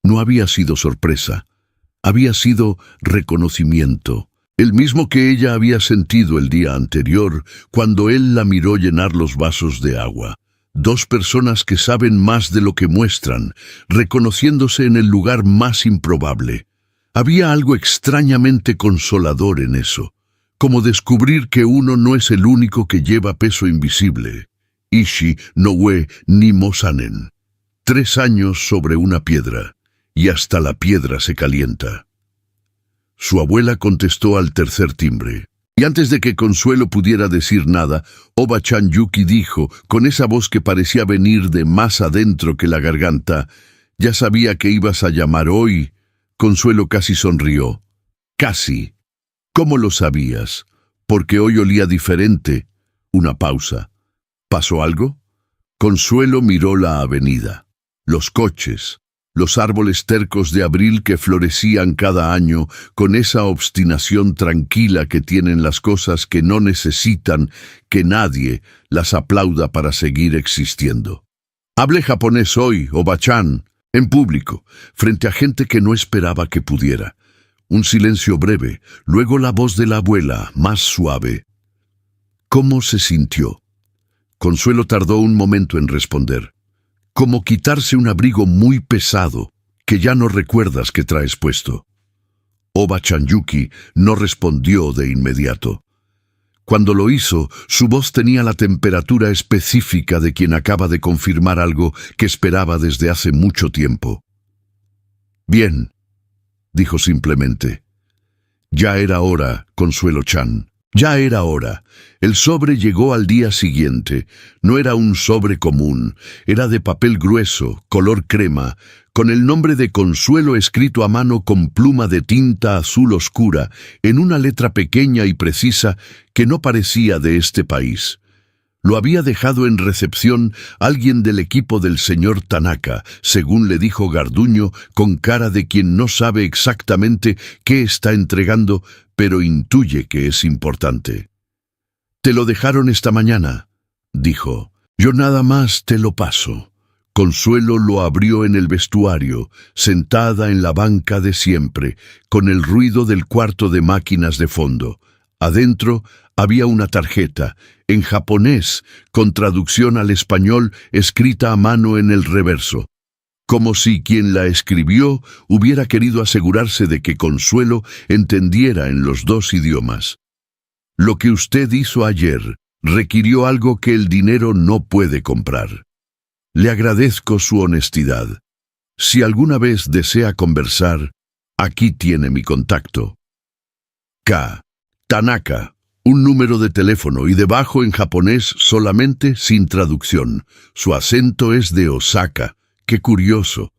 No había sido sorpresa, había sido reconocimiento, el mismo que ella había sentido el día anterior cuando él la miró llenar los vasos de agua. 2 personas que saben más de lo que muestran, reconociéndose en el lugar más improbable. Había algo extrañamente consolador en eso, como descubrir que uno no es el único que lleva peso invisible. Ishi no ue ni mosanen. 3 años sobre una piedra. Y hasta la piedra se calienta. Su abuela contestó al tercer timbre. Y antes de que Consuelo pudiera decir nada, Oba-chan Yuki dijo, con esa voz que parecía venir de más adentro que la garganta, «¿Ya sabía que ibas a llamar hoy?» Consuelo casi sonrió. «Casi. ¿Cómo lo sabías? Porque hoy olía diferente». Una pausa. ¿Pasó algo? Consuelo miró la avenida. Los coches. Los árboles tercos de abril que florecían cada año con esa obstinación tranquila que tienen las cosas que no necesitan que nadie las aplauda para seguir existiendo. Hablé japonés hoy, Oba-chan, en público, frente a gente que no esperaba que pudiera. Un silencio breve, luego la voz de la abuela, más suave. ¿Cómo se sintió? Consuelo tardó un momento en responder. Como quitarse un abrigo muy pesado que ya no recuerdas que traes puesto. Oba-chan Yuki no respondió de inmediato. Cuando lo hizo, su voz tenía la temperatura específica de quien acaba de confirmar algo que esperaba desde hace mucho tiempo. «Bien», dijo simplemente. «Ya era hora, Consuelo-chan. Ya era hora». El sobre llegó al día siguiente. No era un sobre común, era de papel grueso, color crema, con el nombre de Consuelo escrito a mano con pluma de tinta azul oscura, en una letra pequeña y precisa que no parecía de este país. Lo había dejado en recepción alguien del equipo del señor Tanaka, según le dijo Garduño, con cara de quien no sabe exactamente qué está entregando, pero intuye que es importante. «Te lo dejaron esta mañana», dijo. «Yo nada más te lo paso». Consuelo lo abrió en el vestuario, sentada en la banca de siempre, con el ruido del cuarto de máquinas de fondo. Adentro había una tarjeta, en japonés, con traducción al español escrita a mano en el reverso. Como si quien la escribió hubiera querido asegurarse de que Consuelo entendiera en los 2 idiomas. «Lo que usted hizo ayer requirió algo que el dinero no puede comprar. Le agradezco su honestidad. Si alguna vez desea conversar, aquí tiene mi contacto. K. Tanaka». Un número de teléfono y debajo en japonés solamente sin traducción. Su acento es de Osaka. ¡Qué curioso!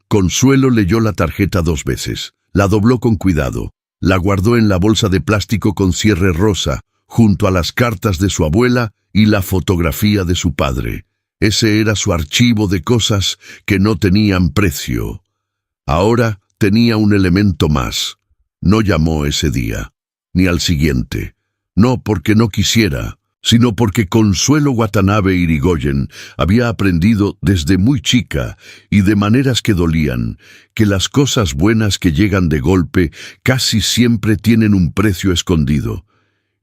Consuelo leyó la tarjeta 2 veces. La dobló con cuidado. La guardó en la bolsa de plástico con cierre rosa, junto a las cartas de su abuela y la fotografía de su padre. Ese era su archivo de cosas que no tenían precio. Ahora tenía un elemento más. No llamó ese día, ni al siguiente. No porque no quisiera, sino porque Consuelo Watanabe Irigoyen había aprendido desde muy chica y de maneras que dolían, que las cosas buenas que llegan de golpe casi siempre tienen un precio escondido,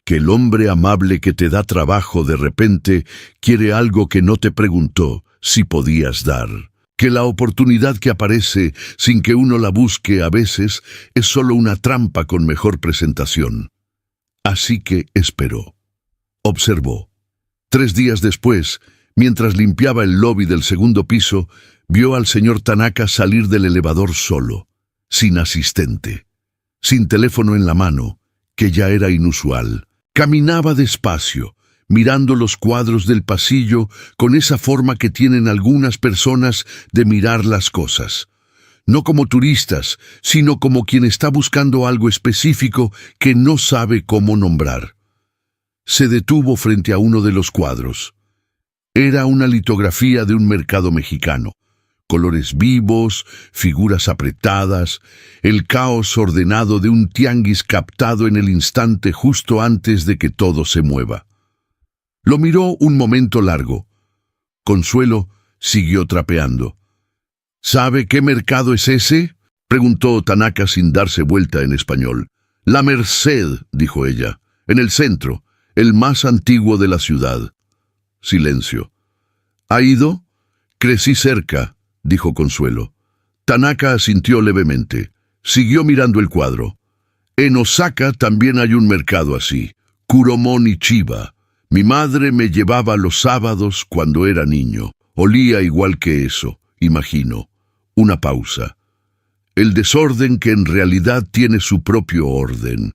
que el hombre amable que te da trabajo de repente quiere algo que no te preguntó si podías dar. que la oportunidad que aparece sin que uno la busque a veces es solo una trampa con mejor presentación. Así que esperó. Observó. 3 días después, mientras limpiaba el lobby del segundo piso, vio al señor Tanaka salir del elevador solo, sin asistente, sin teléfono en la mano, que ya era inusual. Caminaba despacio, mirando los cuadros del pasillo con esa forma que tienen algunas personas de mirar las cosas. No como turistas, sino como quien está buscando algo específico que no sabe cómo nombrar. Se detuvo frente a uno de los cuadros. Era una litografía de un mercado mexicano. Colores vivos, figuras apretadas, el caos ordenado de un tianguis captado en el instante justo antes de que todo se mueva. Lo miró un momento largo. Consuelo siguió trapeando. ¿Sabe qué mercado es ese?, preguntó Tanaka sin darse vuelta en español. La Merced, dijo ella, en el centro, el más antiguo de la ciudad. Silencio. ¿Ha ido? Crecí cerca, dijo Consuelo. Tanaka asintió levemente. Siguió mirando el cuadro. En Osaka también hay un mercado así, Kuromon Chiba. Mi madre me llevaba los sábados cuando era niño. Olía igual que eso, imagino. Una pausa. El desorden que en realidad tiene su propio orden.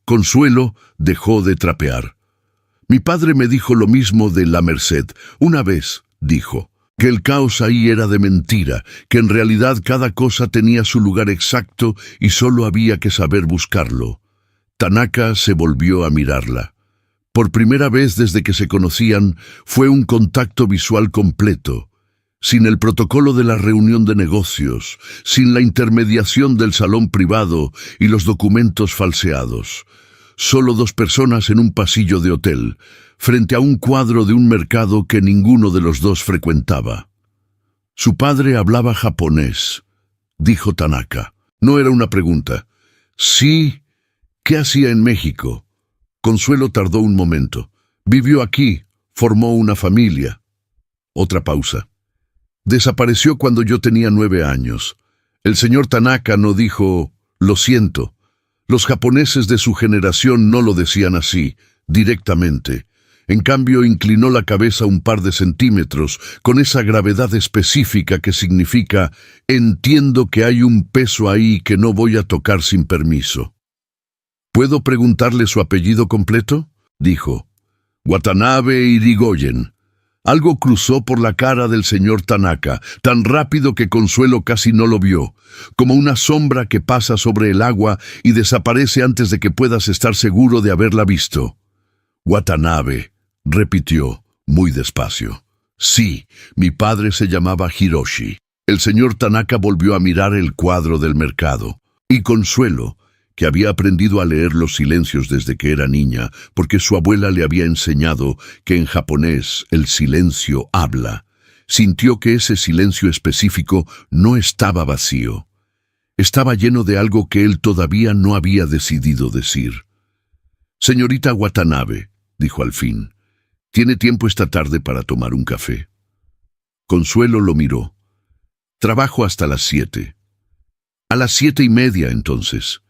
Consuelo dejó de trapear. Mi padre me dijo lo mismo de la Merced. Una vez, dijo, que el caos ahí era de mentira, que en realidad cada cosa tenía su lugar exacto y solo había que saber buscarlo. Tanaka se volvió a mirarla. Por primera vez desde que se conocían, fue un contacto visual completo, sin el protocolo de la reunión de negocios, sin la intermediación del salón privado y los documentos falseados. Solo 2 personas en un pasillo de hotel, frente a un cuadro de un mercado que ninguno de los 2 frecuentaba. Su padre hablaba japonés, dijo Tanaka. No era una pregunta. Sí, ¿qué hacía en México? Consuelo tardó un momento. Vivió aquí, formó una familia. Otra pausa. Desapareció cuando yo tenía 9 años. El señor Tanaka no dijo, lo siento. Los japoneses de su generación no lo decían así, directamente. En cambio, inclinó la cabeza un par de centímetros, con esa gravedad específica que significa, entiendo que hay un peso ahí que no voy a tocar sin permiso. ¿Puedo preguntarle su apellido completo?, dijo. Watanabe Irigoyen. Algo cruzó por la cara del señor Tanaka, tan rápido que Consuelo casi no lo vio, como una sombra que pasa sobre el agua y desaparece antes de que puedas estar seguro de haberla visto. Watanabe, repitió, muy despacio. Sí, mi padre se llamaba Hiroshi. El señor Tanaka volvió a mirar el cuadro del mercado, y Consuelo, que había aprendido a leer los silencios desde que era niña, porque su abuela le había enseñado que en japonés el silencio habla, sintió que ese silencio específico no estaba vacío. Estaba lleno de algo que él todavía no había decidido decir. Señorita Watanabe, dijo al fin, ¿tiene tiempo esta tarde para tomar un café? Consuelo lo miró. Trabajo hasta las 7. A las 7:30, entonces.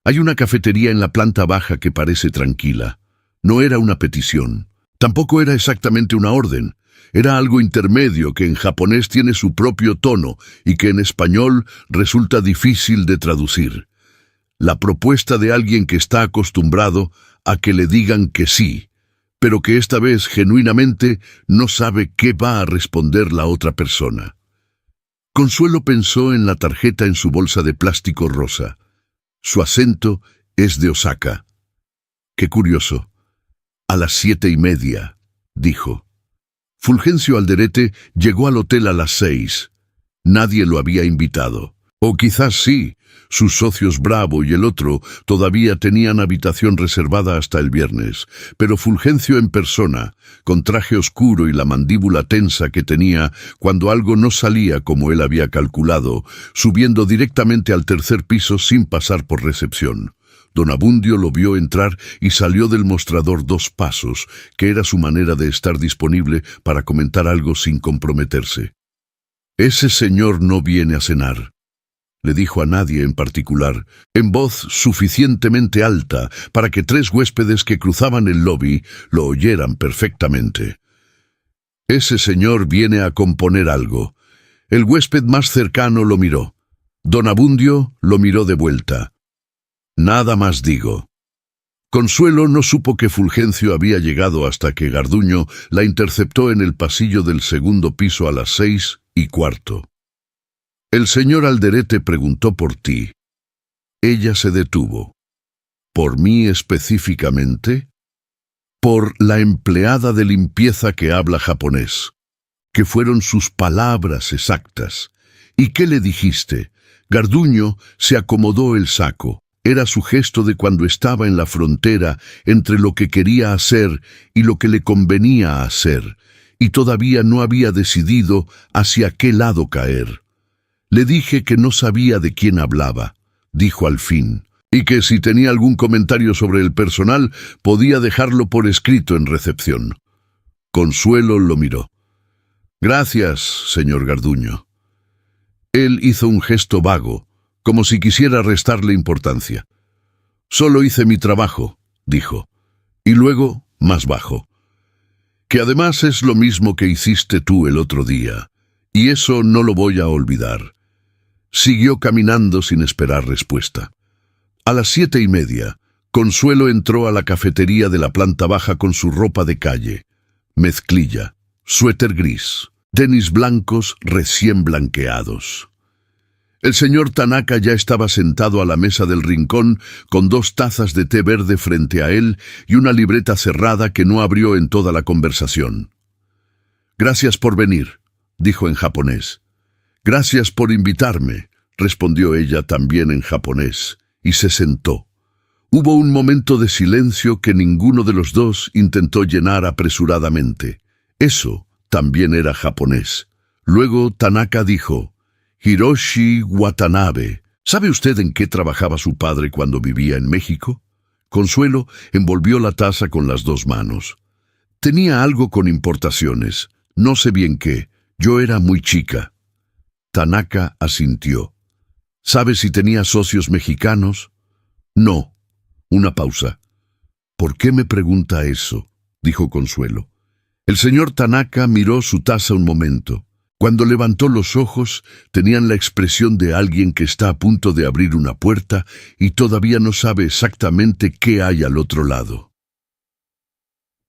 Hay una cafetería en la planta baja que parece tranquila. No era una petición. Tampoco era exactamente una orden. Era algo intermedio que en japonés tiene su propio tono y que en español resulta difícil de traducir. La propuesta de alguien que está acostumbrado a que le digan que sí, pero que esta vez genuinamente no sabe qué va a responder la otra persona. Consuelo pensó en la tarjeta en su bolsa de plástico rosa. Su acento es de Osaka. Qué curioso. A las 7:30, dijo. Fulgencio Alderete llegó al hotel a las 6. Nadie lo había invitado. O quizás sí, sus socios Bravo y el otro todavía tenían habitación reservada hasta el viernes, pero Fulgencio en persona, con traje oscuro y la mandíbula tensa que tenía cuando algo no salía como él había calculado, subiendo directamente al 3er piso sin pasar por recepción. Don Abundio lo vio entrar y salió del mostrador 2 pasos, que era su manera de estar disponible para comentar algo sin comprometerse. Ese señor no viene a cenar, le dijo a nadie en particular, en voz suficientemente alta para que 3 huéspedes que cruzaban el lobby lo oyeran perfectamente. Ese señor viene a componer algo. El huésped más cercano lo miró. Don Abundio lo miró de vuelta. Nada más digo. Consuelo no supo que Fulgencio había llegado hasta que Garduño la interceptó en el pasillo del 2º piso a las 6:15. El señor Alderete preguntó por ti. Ella se detuvo. ¿Por mí específicamente? Por la empleada de limpieza que habla japonés, que fueron sus palabras exactas. ¿Y qué le dijiste? Garduño se acomodó el saco. Era su gesto de cuando estaba en la frontera entre lo que quería hacer y lo que le convenía hacer, y todavía no había decidido hacia qué lado caer. Le dije que no sabía de quién hablaba, dijo al fin, y que si tenía algún comentario sobre el personal podía dejarlo por escrito en recepción. Consuelo lo miró. Gracias, señor Garduño. Él hizo un gesto vago, como si quisiera restarle importancia. Solo hice mi trabajo, dijo, y luego más bajo. Que además es lo mismo que hiciste tú el otro día, y eso no lo voy a olvidar. Siguió caminando sin esperar respuesta. A las 7:30, Consuelo entró a la cafetería de la planta baja con su ropa de calle, mezclilla, suéter gris, tenis blancos recién blanqueados. El señor Tanaka ya estaba sentado a la mesa del rincón con 2 tazas de té verde frente a él y una libreta cerrada que no abrió en toda la conversación. Gracias por venir, dijo en japonés. Gracias por invitarme, respondió ella también en japonés, y se sentó. Hubo un momento de silencio que ninguno de los dos intentó llenar apresuradamente. Eso también era japonés. Luego Tanaka dijo: Hiroshi Watanabe. ¿Sabe usted en qué trabajaba su padre cuando vivía en México? Consuelo envolvió la taza con las 2 manos. Tenía algo con importaciones. No sé bien qué. Yo era muy chica. Tanaka asintió. ¿Sabe si tenía socios mexicanos? No. Una pausa. ¿Por qué me pregunta eso?, dijo Consuelo. El señor Tanaka miró su taza un momento. Cuando levantó los ojos, tenían la expresión de alguien que está a punto de abrir una puerta y todavía no sabe exactamente qué hay al otro lado.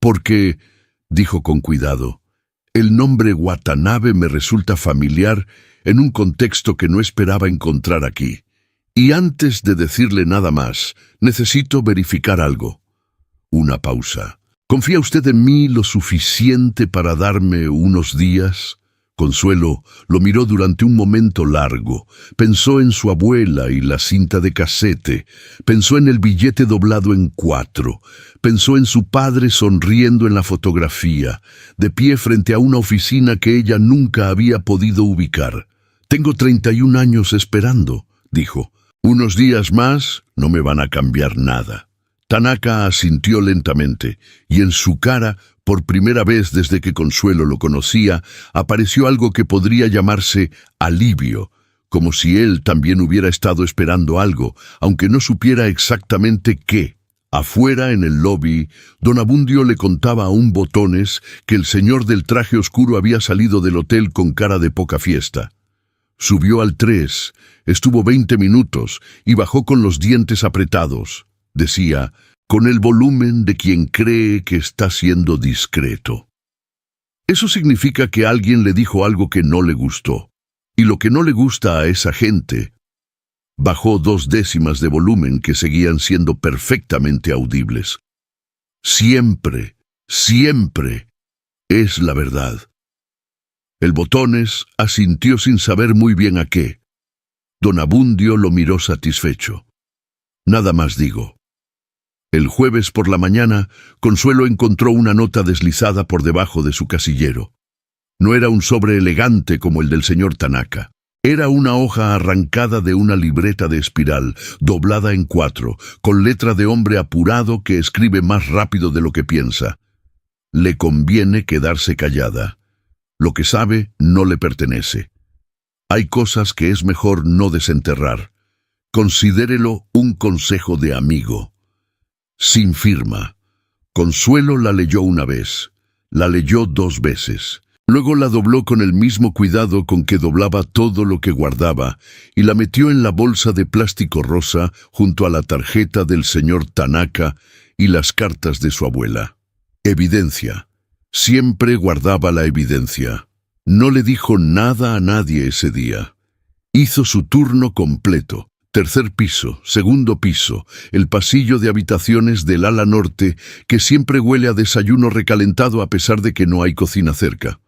Porque, dijo con cuidado, el nombre Watanabe me resulta familiar en un contexto que no esperaba encontrar aquí. Y antes de decirle nada más, necesito verificar algo. Una pausa. ¿Confía usted en mí lo suficiente para darme unos días? Consuelo lo miró durante un momento largo. Pensó en su abuela y la cinta de casete. Pensó en el billete doblado en 4. Pensó en su padre sonriendo en la fotografía, de pie frente a una oficina que ella nunca había podido ubicar. Tengo 31 años esperando, dijo. Unos días más no me van a cambiar nada. Tanaka asintió lentamente, y en su cara, por primera vez desde que Consuelo lo conocía, apareció algo que podría llamarse alivio, como si él también hubiera estado esperando algo, aunque no supiera exactamente qué. Afuera, en el lobby, don Abundio le contaba a un Botones que el señor del traje oscuro había salido del hotel con cara de poca fiesta. Subió al 3, estuvo 20 minutos y bajó con los dientes apretados. Decía, con el volumen de quien cree que está siendo discreto. Eso significa que alguien le dijo algo que no le gustó. Y lo que no le gusta a esa gente, bajó 2 décimas de volumen que seguían siendo perfectamente audibles. Siempre, siempre es la verdad. El Botones asintió sin saber muy bien a qué. Don Abundio lo miró satisfecho. Nada más digo. El jueves por la mañana, Consuelo encontró una nota deslizada por debajo de su casillero. No era un sobre elegante como el del señor Tanaka. Era una hoja arrancada de una libreta de espiral, doblada en 4, con letra de hombre apurado que escribe más rápido de lo que piensa. Le conviene quedarse callada. Lo que sabe no le pertenece. Hay cosas que es mejor no desenterrar. Considérelo un consejo de amigo. Sin firma. Consuelo la leyó una vez. La leyó 2 veces. Luego la dobló con el mismo cuidado con que doblaba todo lo que guardaba y la metió en la bolsa de plástico rosa junto a la tarjeta del señor Tanaka y las cartas de su abuela. Evidencia. Siempre guardaba la evidencia. No le dijo nada a nadie ese día. Hizo su turno completo. 3er piso, 2º piso, el pasillo de habitaciones del ala norte que siempre huele a desayuno recalentado a pesar de que no hay cocina cerca.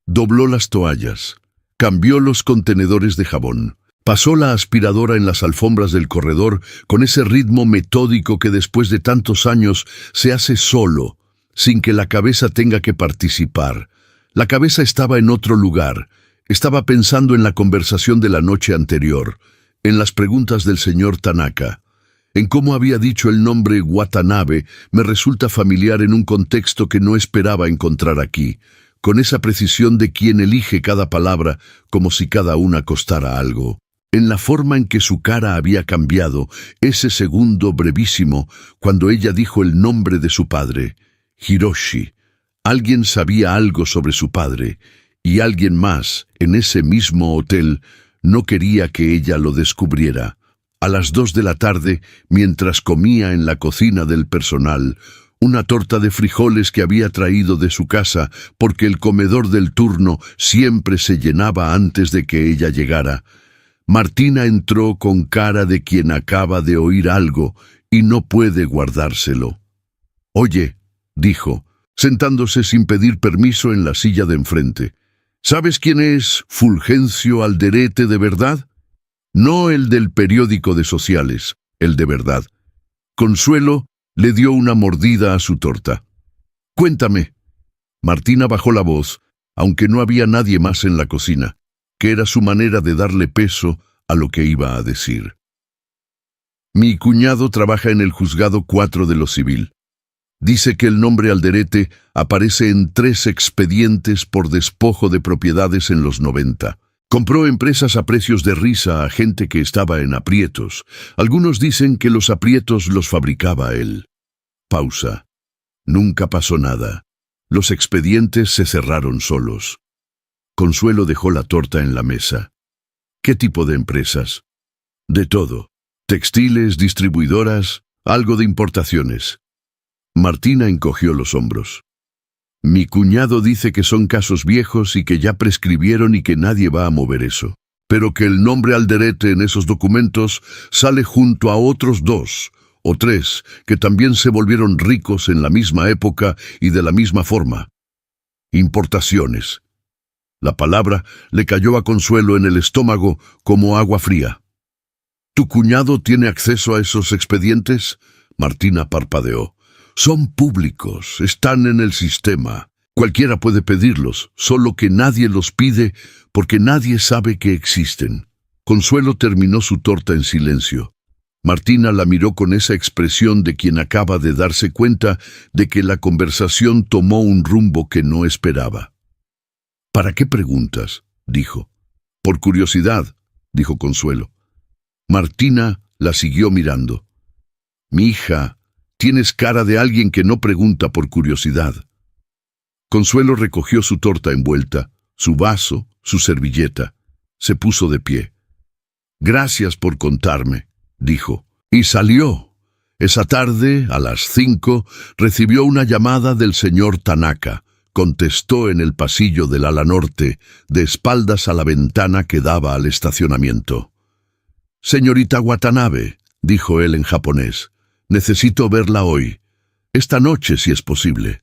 Dobló las toallas, cambió los contenedores de jabón, pasó la aspiradora en las alfombras del corredor con ese ritmo metódico que después de tantos años se hace solo, sin que la cabeza tenga que participar. La cabeza estaba en otro lugar, estaba pensando en la conversación de la noche anterior, en las preguntas del señor Tanaka. En cómo había dicho el nombre Watanabe me resulta familiar en un contexto que no esperaba encontrar aquí, con esa precisión de quien elige cada palabra como si cada una costara algo. En la forma en que su cara había cambiado, ese segundo brevísimo, cuando ella dijo el nombre de su padre, Hiroshi. Alguien sabía algo sobre su padre, y alguien más, en ese mismo hotel, no quería que ella lo descubriera. A las 2 de la tarde, mientras comía en la cocina del personal, una torta de frijoles que había traído de su casa porque el comedor del turno siempre se llenaba antes de que ella llegara. Martina entró con cara de quien acaba de oír algo y no puede guardárselo. «Oye», dijo, sentándose sin pedir permiso en la silla de enfrente, «¿sabes quién es Fulgencio Alderete de verdad? No el del periódico de sociales, el de verdad». Consuelo le dio una mordida a su torta. «Cuéntame». Martina bajó la voz, aunque no había nadie más en la cocina, que era su manera de darle peso a lo que iba a decir. «Mi cuñado trabaja en el juzgado 4 de lo civil. Dice que el nombre Alderete aparece en 3 expedientes por despojo de propiedades en los 90. Compró empresas a precios de risa a gente que estaba en aprietos. Algunos dicen que los aprietos los fabricaba él». Pausa. Nunca pasó nada. Los expedientes se cerraron solos. Consuelo dejó la torta en la mesa. «¿Qué tipo de empresas?» «De todo. Textiles, distribuidoras, algo de importaciones». Martina encogió los hombros. «Mi cuñado dice que son casos viejos y que ya prescribieron y que nadie va a mover eso. Pero que el nombre Alderete en esos documentos sale junto a otros 2 o 3 que también se volvieron ricos en la misma época y de la misma forma. Importaciones». La palabra le cayó a Consuelo en el estómago como agua fría. «¿Tu cuñado tiene acceso a esos expedientes?» Martina parpadeó. «Son públicos, están en el sistema. Cualquiera puede pedirlos, solo que nadie los pide porque nadie sabe que existen». Consuelo terminó su torta en silencio. Martina la miró con esa expresión de quien acaba de darse cuenta de que la conversación tomó un rumbo que no esperaba. «¿Para qué preguntas?», dijo. «Por curiosidad», dijo Consuelo. Martina la siguió mirando. «Mi hija, tienes cara de alguien que no pregunta por curiosidad». Consuelo recogió su torta envuelta, su vaso, su servilleta. Se puso de pie. «Gracias por contarme», dijo, y salió. Esa tarde, a las 5, recibió una llamada del señor Tanaka. Contestó en el pasillo del ala norte, de espaldas a la ventana que daba al estacionamiento. «Señorita Watanabe», dijo él en japonés, «necesito verla hoy. Esta noche, si es posible.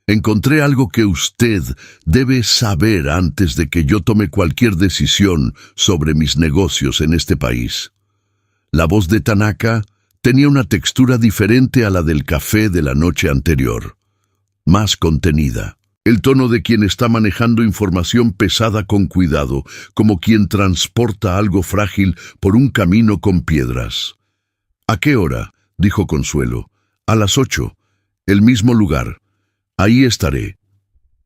Encontré algo que usted debe saber antes de que yo tome cualquier decisión sobre mis negocios en este país». La voz de Tanaka tenía una textura diferente a la del café de la noche anterior, más contenida. El tono de quien está manejando información pesada con cuidado, como quien transporta algo frágil por un camino con piedras. «¿A qué hora?», dijo Consuelo. «A las 8. El mismo lugar. Ahí estaré».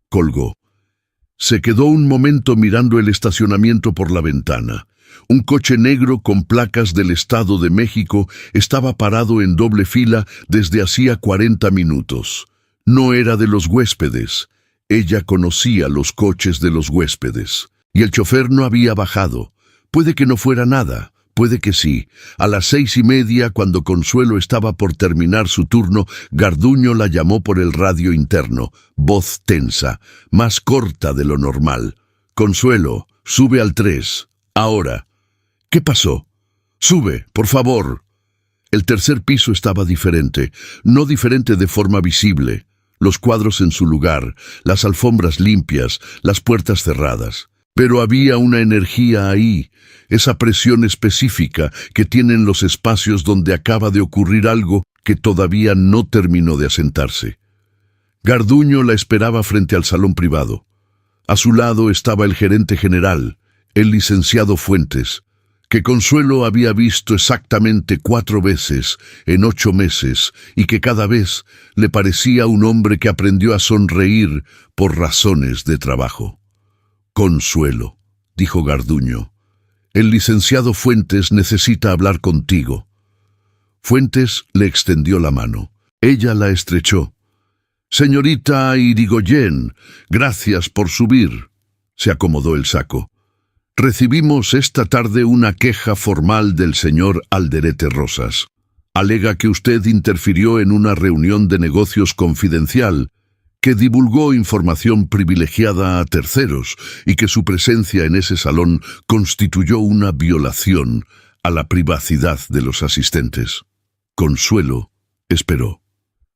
Colgó. Se quedó un momento mirando el estacionamiento por la ventana. Un coche negro con placas del Estado de México estaba parado en doble fila desde hacía 40 minutos. No era de los huéspedes. Ella conocía los coches de los huéspedes. Y el chofer no había bajado. Puede que no fuera nada, puede que sí. A las 6:30, cuando Consuelo estaba por terminar su turno, Garduño la llamó por el radio interno, voz tensa, más corta de lo normal. «Consuelo, sube al 3. Ahora». «¿Qué pasó?» «Sube, por favor». El tercer piso estaba diferente, no diferente de forma visible. Los cuadros en su lugar, las alfombras limpias, las puertas cerradas. Pero había una energía ahí, esa presión específica que tienen los espacios donde acaba de ocurrir algo que todavía no terminó de asentarse. Garduño la esperaba frente al salón privado. A su lado estaba el gerente general, el licenciado Fuentes, que Consuelo había visto exactamente 4 veces en 8 meses y que cada vez le parecía un hombre que aprendió a sonreír por razones de trabajo. «Consuelo», dijo Garduño, «el licenciado Fuentes necesita hablar contigo». Fuentes le extendió la mano. Ella la estrechó. «Señorita Irigoyen, gracias por subir». Se acomodó el saco. «Recibimos esta tarde una queja formal del señor Alderete Rosas. Alega que usted interfirió en una reunión de negocios confidencial, que divulgó información privilegiada a terceros y que su presencia en ese salón constituyó una violación a la privacidad de los asistentes». Consuelo esperó.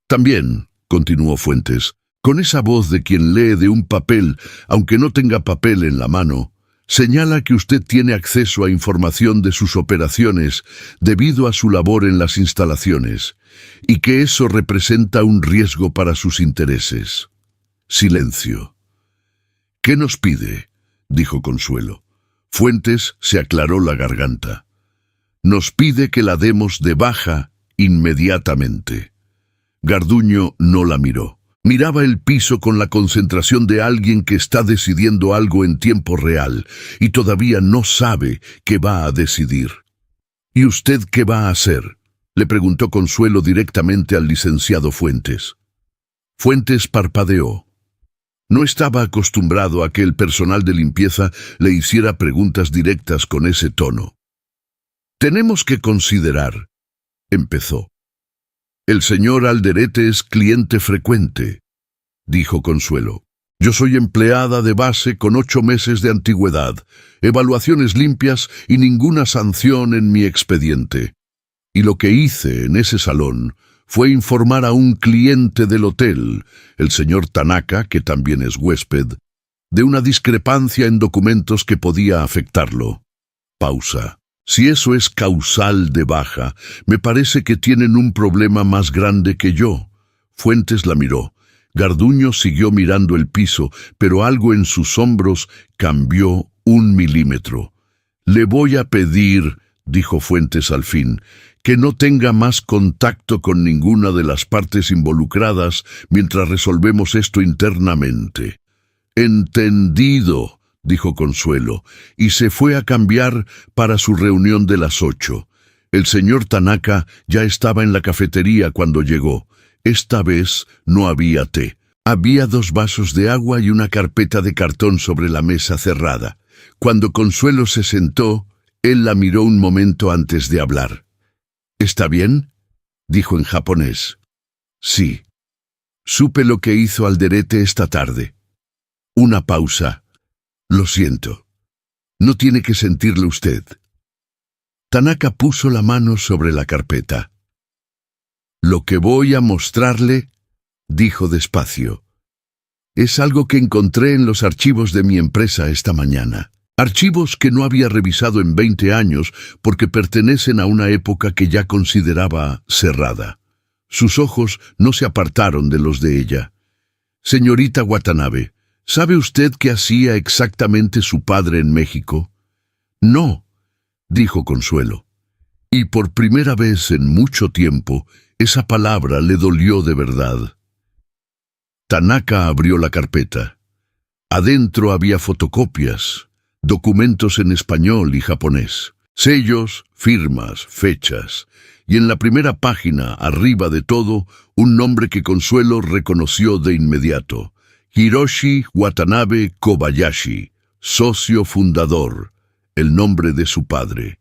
«También», continuó Fuentes, con esa voz de quien lee de un papel, aunque no tenga papel en la mano, señala que usted tiene acceso a información de sus operaciones debido a su labor en las instalaciones, y que eso representa un riesgo para sus intereses. Silencio. «¿Qué nos pide?», dijo Consuelo. Fuentes se aclaró la garganta. «Nos pide que la demos de baja inmediatamente». Garduño no la miró. Miraba el piso con la concentración de alguien que está decidiendo algo en tiempo real y todavía no sabe qué va a decidir. «¿Y usted qué va a hacer?», le preguntó Consuelo directamente al licenciado Fuentes. Fuentes parpadeó. No estaba acostumbrado a que el personal de limpieza le hiciera preguntas directas con ese tono. «Tenemos que considerar», empezó. «El señor Alderete es cliente frecuente», dijo Consuelo. «Yo soy empleada de base con 8 meses de antigüedad, evaluaciones limpias y ninguna sanción en mi expediente. Y lo que hice en ese salón fue informar a un cliente del hotel, el señor Tanaka, que también es huésped, de una discrepancia en documentos que podía afectarlo». Pausa. «Si eso es causal de baja, me parece que tienen un problema más grande que yo». Fuentes la miró. Garduño siguió mirando el piso, pero algo en sus hombros cambió 1 milímetro. «Le voy a pedir», dijo Fuentes al fin, «que no tenga más contacto con ninguna de las partes involucradas mientras resolvemos esto internamente». «Entendido», dijo Consuelo, y se fue a cambiar para su reunión de las 8. El señor Tanaka ya estaba en la cafetería cuando llegó. Esta vez no había té. Había 2 vasos de agua y una carpeta de cartón sobre la mesa cerrada. Cuando Consuelo se sentó, él la miró un momento antes de hablar. «¿Está bien?», dijo en japonés. «Sí. Supe lo que hizo Alderete esta tarde». Una pausa. «Lo siento. No tiene que sentirlo usted». Tanaka puso la mano sobre la carpeta. «Lo que voy a mostrarle», dijo despacio, «es algo que encontré en los archivos de mi empresa esta mañana. Archivos que no había revisado en 20 años porque pertenecen a una época que ya consideraba cerrada». Sus ojos no se apartaron de los de ella. «Señorita Watanabe, ¿sabe usted qué hacía exactamente su padre en México?». «No», dijo Consuelo. Y por primera vez en mucho tiempo, esa palabra le dolió de verdad. Tanaka abrió la carpeta. Adentro había fotocopias, documentos en español y japonés, sellos, firmas, fechas, y en la primera página, arriba de todo, un nombre que Consuelo reconoció de inmediato: Hiroshi Watanabe Kobayashi, socio fundador, el nombre de su padre.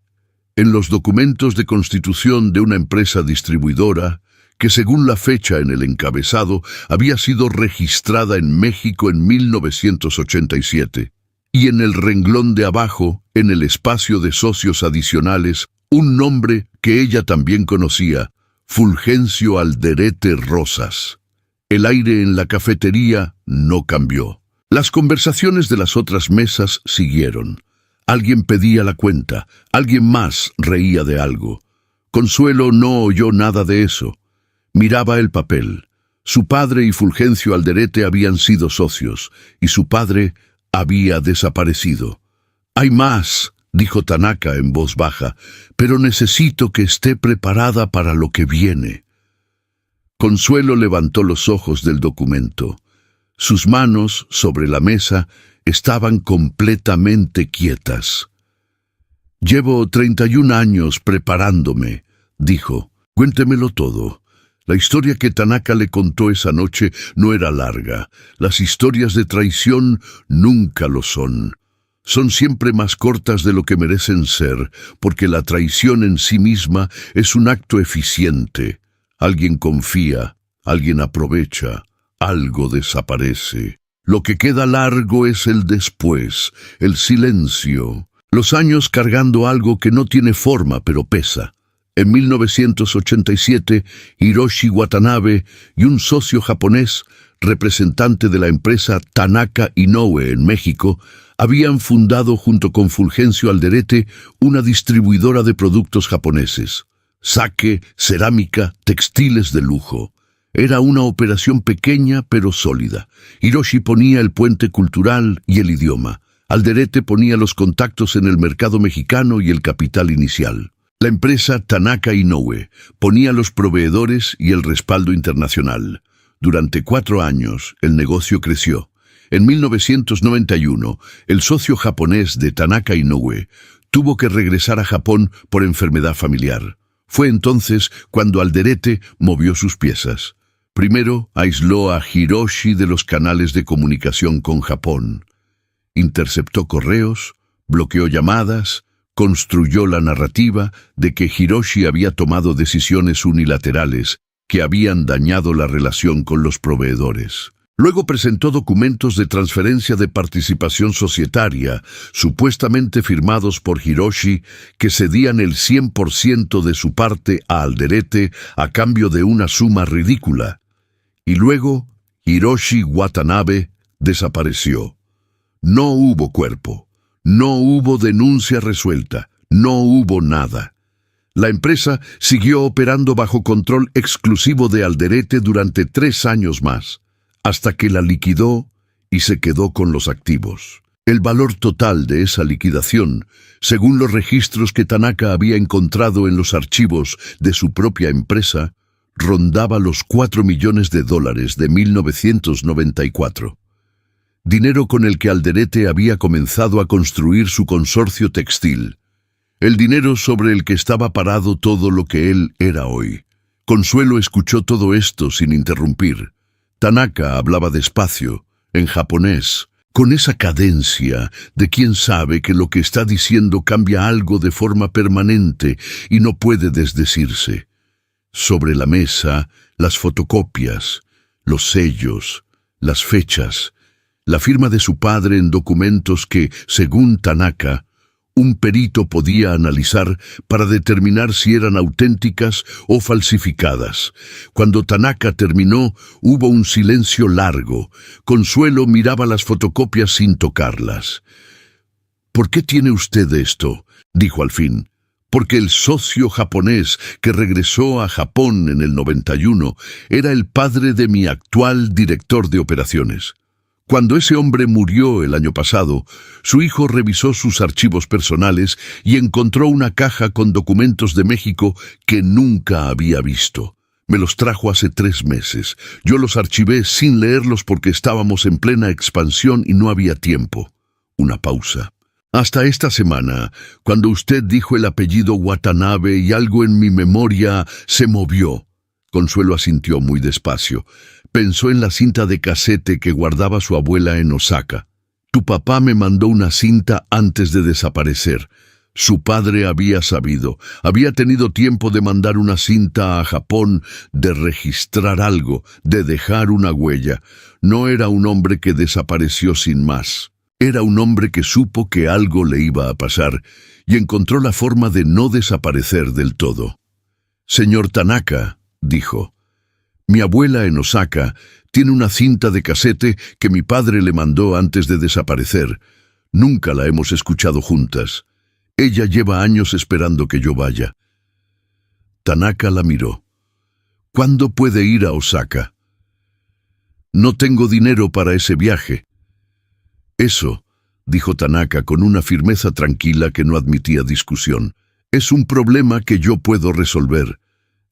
En los documentos de constitución de una empresa distribuidora, que según la fecha en el encabezado había sido registrada en México en 1987, y en el renglón de abajo, en el espacio de socios adicionales, un nombre que ella también conocía: Fulgencio Alderete Rosas. El aire en la cafetería no cambió. Las conversaciones de las otras mesas siguieron. Alguien pedía la cuenta, alguien más reía de algo. Consuelo no oyó nada de eso. Miraba el papel. Su padre y Fulgencio Alderete habían sido socios, y su padre había desaparecido. «Hay más», dijo Tanaka en voz baja, «pero necesito que esté preparada para lo que viene». Consuelo levantó los ojos del documento. Sus manos, sobre la mesa, estaban completamente quietas. «Llevo 31 años preparándome», dijo. «Cuéntemelo todo». La historia que Tanaka le contó esa noche no era larga. Las historias de traición nunca lo son. Son siempre más cortas de lo que merecen ser, porque la traición en sí misma es un acto eficiente. Alguien confía, alguien aprovecha, algo desaparece. Lo que queda largo es el después, el silencio, los años cargando algo que no tiene forma pero pesa. En 1987, Hiroshi Watanabe y un socio japonés, representante de la empresa Tanaka Inoue en México, habían fundado junto con Fulgencio Alderete una distribuidora de productos japoneses: sake, cerámica, textiles de lujo. Era una operación pequeña pero sólida. Hiroshi ponía el puente cultural y el idioma. Alderete ponía los contactos en el mercado mexicano y el capital inicial. La empresa Tanaka Inoue ponía los proveedores y el respaldo internacional. Durante 4 años, el negocio creció. En 1991, el socio japonés de Tanaka Inoue tuvo que regresar a Japón por enfermedad familiar. Fue entonces cuando Alderete movió sus piezas. Primero, aisló a Hiroshi de los canales de comunicación con Japón. Interceptó correos, bloqueó llamadas, construyó la narrativa de que Hiroshi había tomado decisiones unilaterales que habían dañado la relación con los proveedores. Luego presentó documentos de transferencia de participación societaria, supuestamente firmados por Hiroshi, que cedían el 100% de su parte a Alderete a cambio de una suma ridícula. Y luego, Hiroshi Watanabe desapareció. No hubo cuerpo. No hubo denuncia resuelta, no hubo nada. La empresa siguió operando bajo control exclusivo de Alderete durante 3 años más, hasta que la liquidó y se quedó con los activos. El valor total de esa liquidación, según los registros que Tanaka había encontrado en los archivos de su propia empresa, rondaba los $4 millones de 1994. Dinero con el que Alderete había comenzado a construir su consorcio textil. El dinero sobre el que estaba parado todo lo que él era hoy. Consuelo escuchó todo esto sin interrumpir. Tanaka hablaba despacio, en japonés, con esa cadencia de quien sabe que lo que está diciendo cambia algo de forma permanente y no puede desdecirse. Sobre la mesa, las fotocopias, los sellos, las fechas, la firma de su padre en documentos que, según Tanaka, un perito podía analizar para determinar si eran auténticas o falsificadas. Cuando Tanaka terminó, hubo un silencio largo. Consuelo miraba las fotocopias sin tocarlas. «¿Por qué tiene usted esto?», dijo al fin. «Porque el socio japonés que regresó a Japón en el 91 era el padre de mi actual director de operaciones. Cuando ese hombre murió el año pasado, su hijo revisó sus archivos personales y encontró una caja con documentos de México que nunca había visto. Me los trajo hace 3 meses. Yo los archivé sin leerlos porque estábamos en plena expansión y no había tiempo. Una pausa. Hasta esta semana, cuando usted dijo el apellido Watanabe y algo en mi memoria se movió. Consuelo asintió muy despacio. Pensó en la cinta de casete que guardaba su abuela en Osaka. Tu papá me mandó una cinta antes de desaparecer. Su padre había sabido, había tenido tiempo de mandar una cinta a Japón, de registrar algo, de dejar una huella. No era un hombre que desapareció sin más. Era un hombre que supo que algo le iba a pasar y encontró la forma de no desaparecer del todo. Señor Tanaka, dijo, mi abuela en Osaka tiene una cinta de casete que mi padre le mandó antes de desaparecer. Nunca la hemos escuchado juntas. Ella lleva años esperando que yo vaya. Tanaka la miró. ¿Cuándo puede ir a Osaka? No tengo dinero para ese viaje. Eso, dijo Tanaka con una firmeza tranquila que no admitía discusión, es un problema que yo puedo resolver.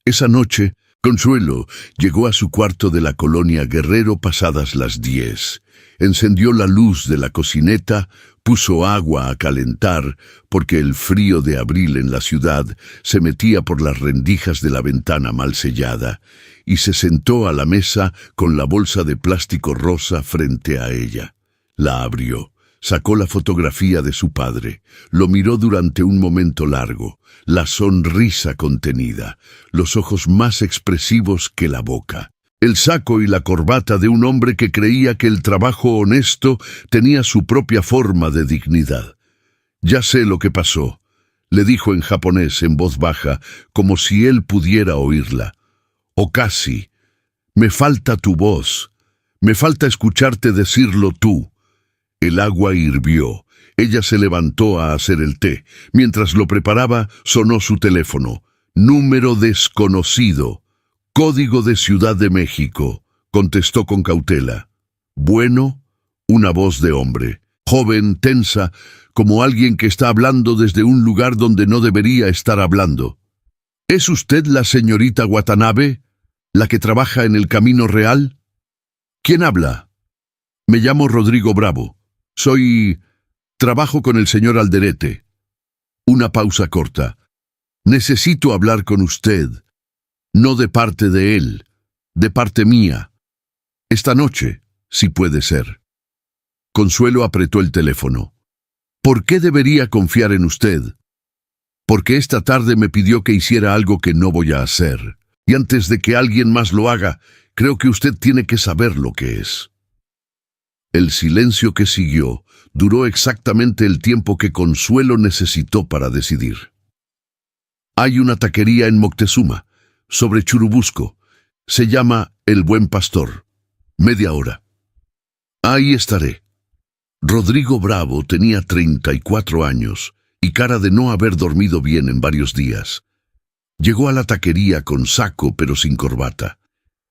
Esa noche, Consuelo llegó a su cuarto de la colonia Guerrero pasadas las 10. Encendió la luz de la cocineta, puso agua a calentar, porque el frío de abril en la ciudad se metía por las rendijas de la ventana mal sellada, y se sentó a la mesa con la bolsa de plástico rosa frente a ella. La abrió, sacó la fotografía de su padre, lo miró durante un momento largo, la sonrisa contenida, los ojos más expresivos que la boca. El saco y la corbata de un hombre que creía que el trabajo honesto tenía su propia forma de dignidad. Ya sé lo que pasó, le dijo en japonés en voz baja, como si él pudiera oírla. O casi. Me falta tu voz. Me falta escucharte decirlo tú. El agua hirvió. Ella se levantó a hacer el té. Mientras lo preparaba, sonó su teléfono. Número desconocido. Código de Ciudad de México, contestó con cautela. Bueno, una voz de hombre, joven, tensa, como alguien que está hablando desde un lugar donde no debería estar hablando. ¿Es usted la señorita Watanabe, la que trabaja en el Camino Real? ¿Quién habla? Me llamo Rodrigo Bravo. Trabajo con el señor Alderete. Una pausa corta. Necesito hablar con usted. No de parte de él, de parte mía. Esta noche, si puede ser. Consuelo apretó el teléfono. ¿Por qué debería confiar en usted? Porque esta tarde me pidió que hiciera algo que no voy a hacer. Y antes de que alguien más lo haga, creo que usted tiene que saber lo que es. El silencio que siguió duró exactamente el tiempo que Consuelo necesitó para decidir. Hay una taquería en Moctezuma, sobre Churubusco. Se llama El Buen Pastor. Media hora. Ahí estaré. Rodrigo Bravo tenía 34 años y cara de no haber dormido bien en varios días. Llegó a la taquería con saco pero sin corbata,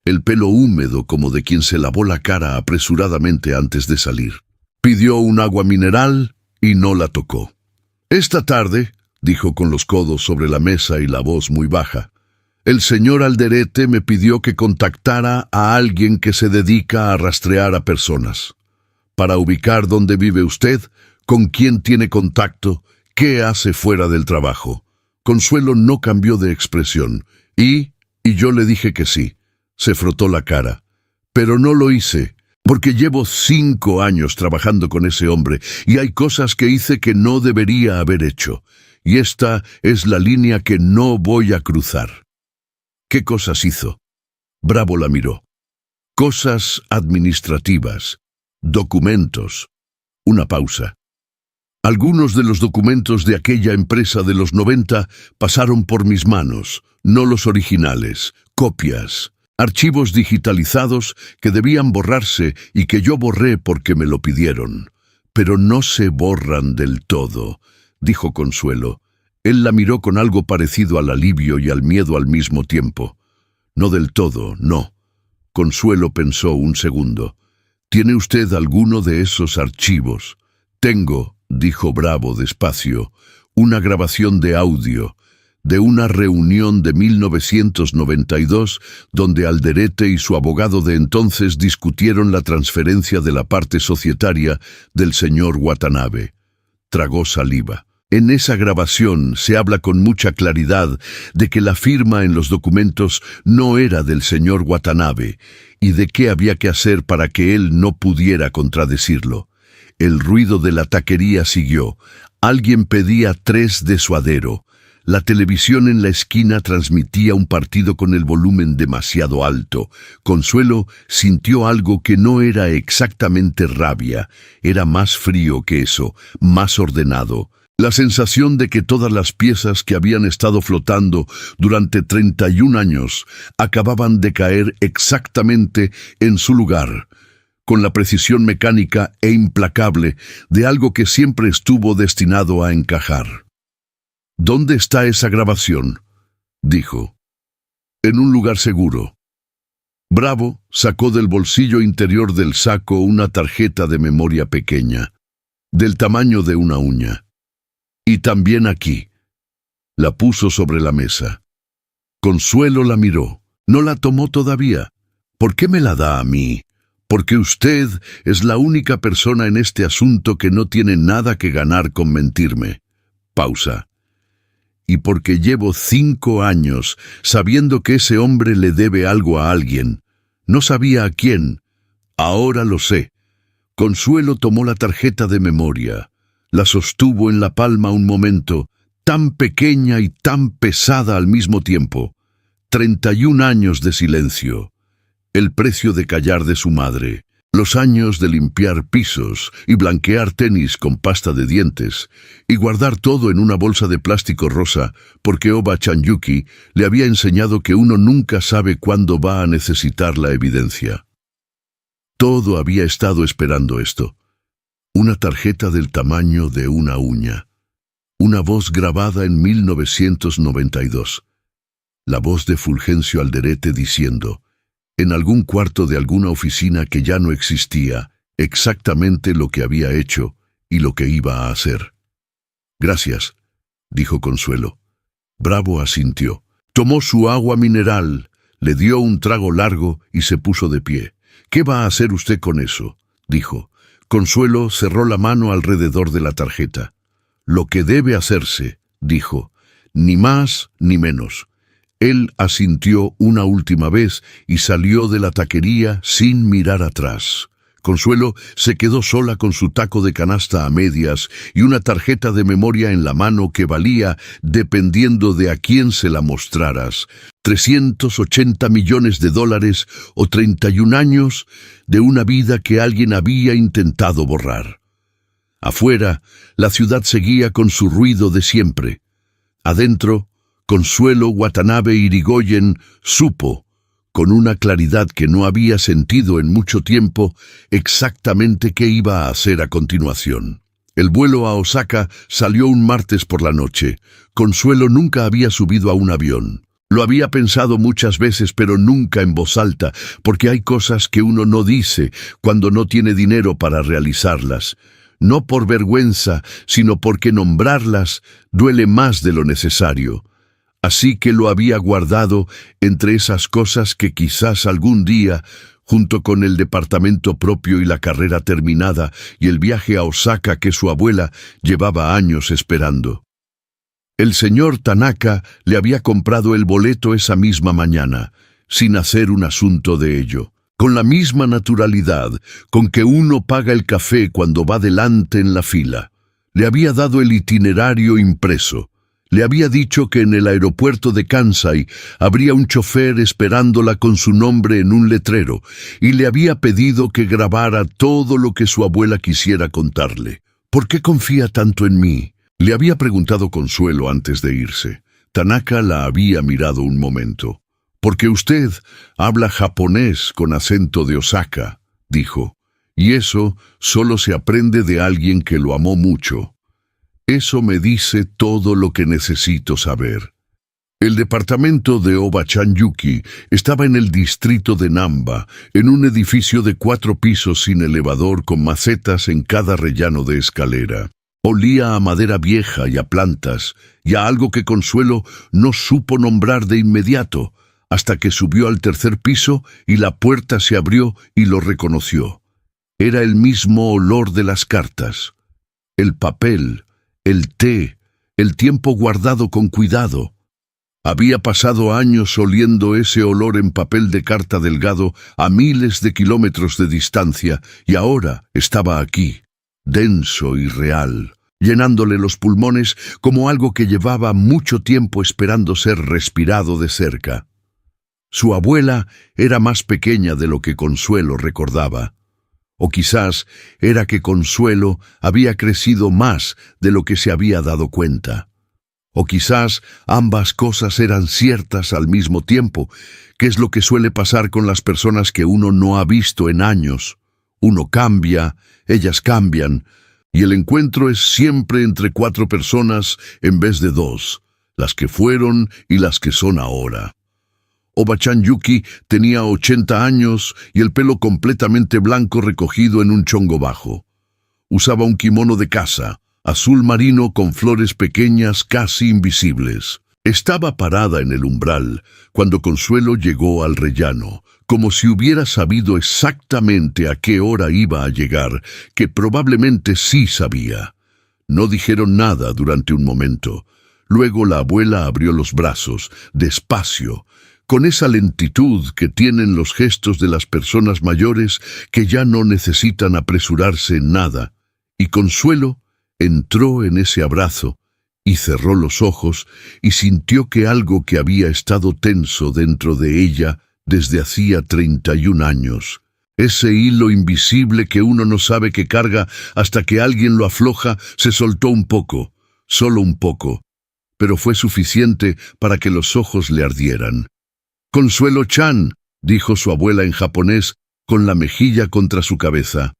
el pelo húmedo como de quien se lavó la cara apresuradamente antes de salir. Pidió un agua mineral y no la tocó. Esta tarde, dijo con los codos sobre la mesa y la voz muy baja, el señor Alderete me pidió que contactara a alguien que se dedica a rastrear a personas, para ubicar dónde vive usted, con quién tiene contacto, qué hace fuera del trabajo. Consuelo no cambió de expresión, y yo le dije que sí. Se frotó la cara. Pero no lo hice, porque llevo 5 años trabajando con ese hombre, y hay cosas que hice que no debería haber hecho, y esta es la línea que no voy a cruzar. ¿Qué cosas hizo? Bravo la miró. Cosas administrativas, documentos. Una pausa. Algunos de los documentos de aquella empresa de los 90 pasaron por mis manos, no los originales, copias, archivos digitalizados que debían borrarse y que yo borré porque me lo pidieron. Pero no se borran del todo, dijo Consuelo. Él la miró con algo parecido al alivio y al miedo al mismo tiempo. No del todo, no. Consuelo pensó un segundo. ¿Tiene usted alguno de esos archivos? Tengo, dijo Bravo despacio, una grabación de audio. de una reunión de 1992 donde Alderete y su abogado de entonces discutieron la transferencia de la parte societaria del señor Watanabe. Tragó saliva. En esa grabación se habla con mucha claridad de que la firma en los documentos no era del señor Watanabe y de qué había que hacer para que él no pudiera contradecirlo. El ruido de la taquería siguió. Alguien pedía 3 de suadero. La televisión en la esquina transmitía un partido con el volumen demasiado alto. Consuelo sintió algo que no era exactamente rabia. Era más frío que eso, más ordenado. La sensación de que todas las piezas que habían estado flotando durante 31 años acababan de caer exactamente en su lugar, con la precisión mecánica e implacable de algo que siempre estuvo destinado a encajar. «¿Dónde está esa grabación?», dijo. «En un lugar seguro». Bravo sacó del bolsillo interior del saco una tarjeta de memoria pequeña, del tamaño de una uña. «Y también aquí». La puso sobre la mesa. Consuelo la miró. No la tomó todavía. «¿Por qué me la da a mí?». «Porque usted es la única persona en este asunto que no tiene nada que ganar con mentirme». Pausa. «Y porque llevo 5 años sabiendo que ese hombre le debe algo a alguien. No sabía a quién. Ahora lo sé». Consuelo tomó la tarjeta de memoria. La sostuvo en la palma un momento, tan pequeña y tan pesada al mismo tiempo. 31 años de silencio. El precio de callar de su madre. Los años de limpiar pisos y blanquear tenis con pasta de dientes y guardar todo en una bolsa de plástico rosa porque Oba Chanyuki le había enseñado que uno nunca sabe cuándo va a necesitar la evidencia. Todo había estado esperando esto. Una tarjeta del tamaño de una uña. Una voz grabada en 1992. La voz de Fulgencio Alderete diciendo, en algún cuarto de alguna oficina que ya no existía, exactamente lo que había hecho y lo que iba a hacer. «Gracias», dijo Consuelo. Bravo asintió. Tomó su agua mineral, le dio un trago largo y se puso de pie. «¿Qué va a hacer usted con eso?», dijo. Consuelo cerró la mano alrededor de la tarjeta. «Lo que debe hacerse», dijo, «ni más ni menos». Él asintió una última vez y salió de la taquería sin mirar atrás. Consuelo se quedó sola con su taco de canasta a medias y una tarjeta de memoria en la mano que valía, dependiendo de a quién se la mostraras, $380 millones o 31 años de una vida que alguien había intentado borrar. Afuera, la ciudad seguía con su ruido de siempre. Adentro, Consuelo Watanabe Irigoyen supo, con una claridad que no había sentido en mucho tiempo, exactamente qué iba a hacer a continuación. El vuelo a Osaka salió un martes por la noche. Consuelo nunca había subido a un avión. Lo había pensado muchas veces, pero nunca en voz alta, porque hay cosas que uno no dice cuando no tiene dinero para realizarlas. No por vergüenza, sino porque nombrarlas duele más de lo necesario. Así que lo había guardado entre esas cosas que quizás algún día, junto con el departamento propio y la carrera terminada y el viaje a Osaka que su abuela llevaba años esperando. El señor Tanaka le había comprado el boleto esa misma mañana, sin hacer un asunto de ello, con la misma naturalidad con que uno paga el café cuando va delante en la fila. Le había dado el itinerario impreso. Le había dicho que en el aeropuerto de Kansai habría un chofer esperándola con su nombre en un letrero, y le había pedido que grabara todo lo que su abuela quisiera contarle. «¿Por qué confía tanto en mí?», le había preguntado Consuelo antes de irse. Tanaka la había mirado un momento. «Porque usted habla japonés con acento de Osaka», dijo, «y eso solo se aprende de alguien que lo amó mucho. Eso me dice todo lo que necesito saber». El departamento de Oba Chanyuki estaba en el distrito de Namba, en un edificio de 4 pisos sin elevador con macetas en cada rellano de escalera. Olía a madera vieja y a plantas, y a algo que Consuelo no supo nombrar de inmediato, hasta que subió al tercer piso y la puerta se abrió y lo reconoció. Era el mismo olor de las cartas. El papel, el té, el tiempo guardado con cuidado. Había pasado años oliendo ese olor en papel de carta delgado a miles de kilómetros de distancia, y ahora estaba aquí, denso y real, llenándole los pulmones como algo que llevaba mucho tiempo esperando ser respirado de cerca. Su abuela era más pequeña de lo que Consuelo recordaba. O quizás era que Consuelo había crecido más de lo que se había dado cuenta. O quizás ambas cosas eran ciertas al mismo tiempo, que es lo que suele pasar con las personas que uno no ha visto en años. Uno cambia, ellas cambian, y el encuentro es siempre entre 4 personas en vez de 2, las que fueron y las que son ahora. Oba-chan Yuki tenía 80 años y el pelo completamente blanco recogido en un chongo bajo. Usaba un kimono de casa, azul marino con flores pequeñas casi invisibles. Estaba parada en el umbral cuando Consuelo llegó al rellano, como si hubiera sabido exactamente a qué hora iba a llegar, que probablemente sí sabía. No dijeron nada durante un momento. Luego la abuela abrió los brazos, despacio, con esa lentitud que tienen los gestos de las personas mayores que ya no necesitan apresurarse en nada, y Consuelo entró en ese abrazo y cerró los ojos y sintió que algo que había estado tenso dentro de ella desde hacía 31 años, ese hilo invisible que uno no sabe que carga hasta que alguien lo afloja, se soltó un poco, solo un poco, pero fue suficiente para que los ojos le ardieran. «Consuelo-chan», dijo su abuela en japonés, con la mejilla contra su cabeza.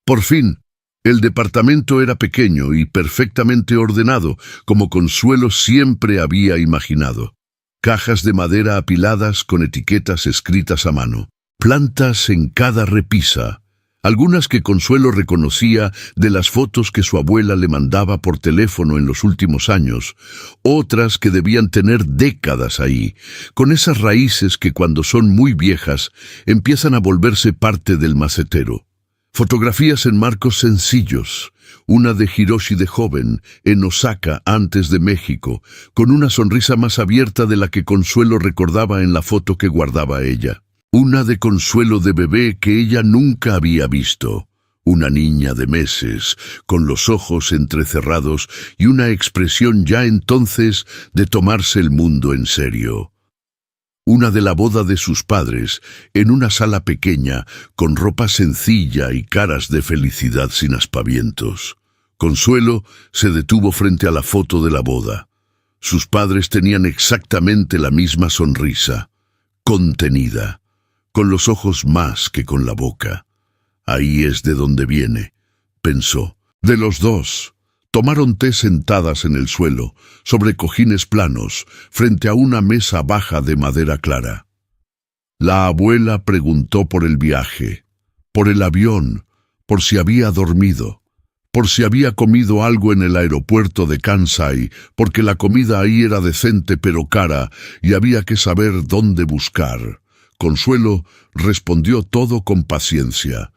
Por fin. El departamento era pequeño y perfectamente ordenado, como Consuelo siempre había imaginado. Cajas de madera apiladas con etiquetas escritas a mano. Plantas en cada repisa. Algunas que Consuelo reconocía de las fotos que su abuela le mandaba por teléfono en los últimos años. Otras que debían tener décadas ahí, con esas raíces que cuando son muy viejas empiezan a volverse parte del macetero. Fotografías en marcos sencillos, una de Hiroshi de joven, en Osaka antes de México, con una sonrisa más abierta de la que Consuelo recordaba en la foto que guardaba ella. Una de Consuelo de bebé que ella nunca había visto. Una niña de meses, con los ojos entrecerrados y una expresión ya entonces de tomarse el mundo en serio. Una de la boda de sus padres, en una sala pequeña, con ropa sencilla y caras de felicidad sin aspavientos. Consuelo se detuvo frente a la foto de la boda. Sus padres tenían exactamente la misma sonrisa, contenida, con los ojos más que con la boca. Ahí es de donde viene, pensó. De los dos. Tomaron té sentadas en el suelo, sobre cojines planos, frente a una mesa baja de madera clara. La abuela preguntó por el viaje, por el avión, por si había dormido, por si había comido algo en el aeropuerto de Kansai, porque la comida ahí era decente pero cara y había que saber dónde buscar. Consuelo respondió todo con paciencia,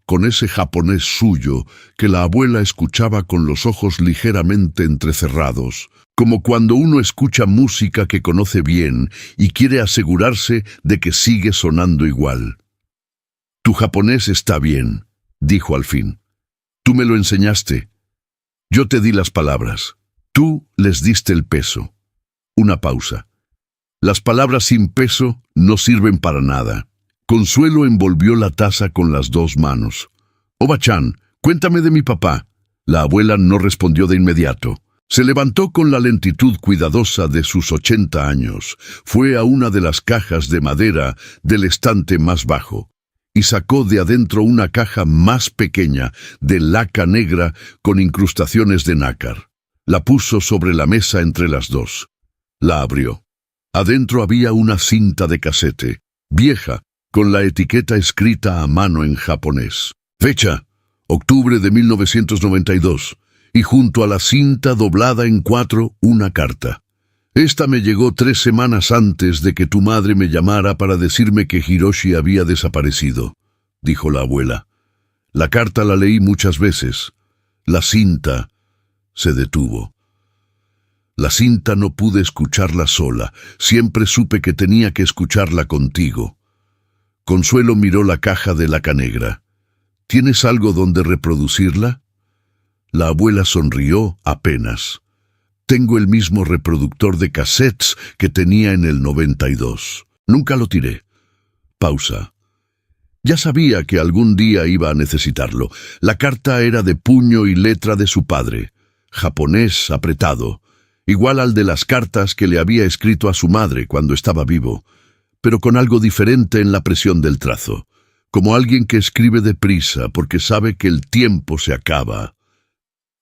con ese japonés suyo que la abuela escuchaba con los ojos ligeramente entrecerrados, como cuando uno escucha música que conoce bien y quiere asegurarse de que sigue sonando igual. «Tu japonés está bien», dijo al fin. «Tú me lo enseñaste. Yo te di las palabras. Tú les diste el peso». Una pausa. Las palabras sin peso no sirven para nada. Consuelo envolvió la taza con las 2 manos. «Oba-chan, cuéntame de mi papá». La abuela no respondió de inmediato. Se levantó con la lentitud cuidadosa de sus 80 años, fue a una de las cajas de madera del estante más bajo y sacó de adentro una caja más pequeña de laca negra con incrustaciones de nácar. La puso sobre la mesa entre las 2. La abrió. Adentro había una cinta de casete, vieja, con la etiqueta escrita a mano en japonés. Fecha: octubre de 1992. y junto a la cinta doblada en 4 una carta. Esta me llegó 3 semanas antes de que tu madre me llamara para decirme que Hiroshi había desaparecido, dijo la abuela. La carta la leí muchas veces. La cinta se detuvo. La cinta no pude escucharla sola. Siempre supe que tenía que escucharla contigo. Consuelo miró la caja de laca negra. ¿Tienes algo donde reproducirla? La abuela sonrió apenas. Tengo el mismo reproductor de cassettes que tenía en el 92. Nunca lo tiré. Pausa. Ya sabía que algún día iba a necesitarlo. La carta era de puño y letra de su padre, japonés apretado, igual al de las cartas que le había escrito a su madre cuando estaba vivo, pero con algo diferente en la presión del trazo, como alguien que escribe deprisa porque sabe que el tiempo se acaba.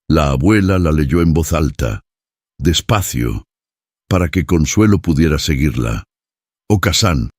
La abuela la leyó en voz alta, despacio, para que Consuelo pudiera seguirla. Okasan,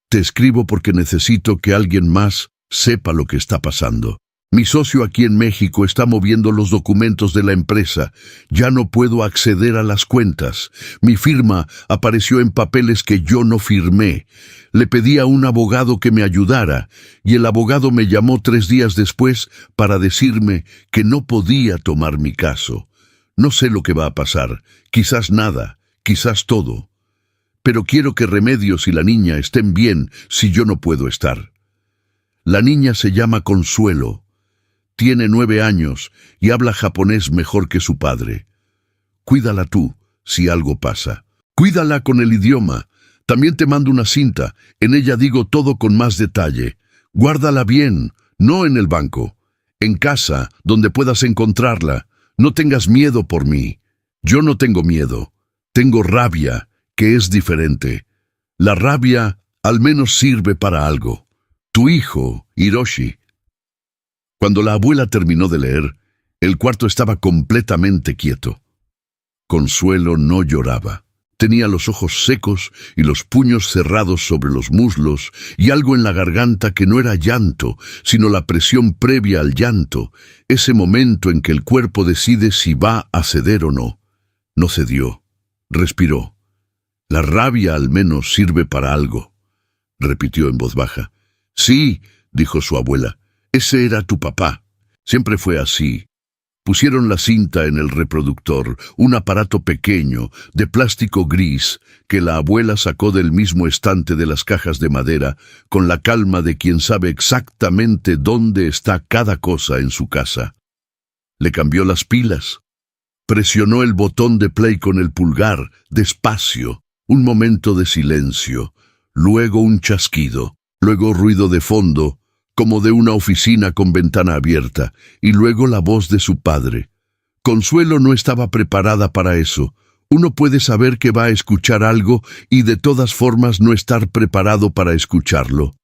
te escribo porque necesito que alguien más sepa lo que está pasando. Mi socio aquí en México está moviendo los documentos de la empresa. Ya no puedo acceder a las cuentas. Mi firma apareció en papeles que yo no firmé. Le pedí a un abogado que me ayudara, y el abogado me llamó 3 días después para decirme que no podía tomar mi caso. No sé lo que va a pasar. Quizás nada, quizás todo. Pero quiero que Remedios y la niña estén bien si yo no puedo estar. La niña se llama Consuelo. Tiene 9 años y habla japonés mejor que su padre. Cuídala tú, si algo pasa. Cuídala con el idioma. También te mando una cinta. En ella digo todo con más detalle. Guárdala bien, no en el banco. En casa, donde puedas encontrarla. No tengas miedo por mí. Yo no tengo miedo. Tengo rabia, que es diferente. La rabia al menos sirve para algo. Tu hijo, Hiroshi. Cuando la abuela terminó de leer, el cuarto estaba completamente quieto. Consuelo no lloraba. Tenía los ojos secos y los puños cerrados sobre los muslos y algo en la garganta que no era llanto, sino la presión previa al llanto, ese momento en que el cuerpo decide si va a ceder o no. No cedió. Respiró. La rabia al menos sirve para algo, repitió en voz baja. Sí, dijo su abuela, ese era tu papá. Siempre fue así. Pusieron la cinta en el reproductor, un aparato pequeño, de plástico gris, que la abuela sacó del mismo estante de las cajas de madera, con la calma de quien sabe exactamente dónde está cada cosa en su casa. Le cambió las pilas. Presionó el botón de play con el pulgar, despacio. Un momento de silencio, luego un chasquido, luego ruido de fondo, como de una oficina con ventana abierta, y luego la voz de su padre. Consuelo no estaba preparada para eso. Uno puede saber que va a escuchar algo y de todas formas no estar preparado para escucharlo.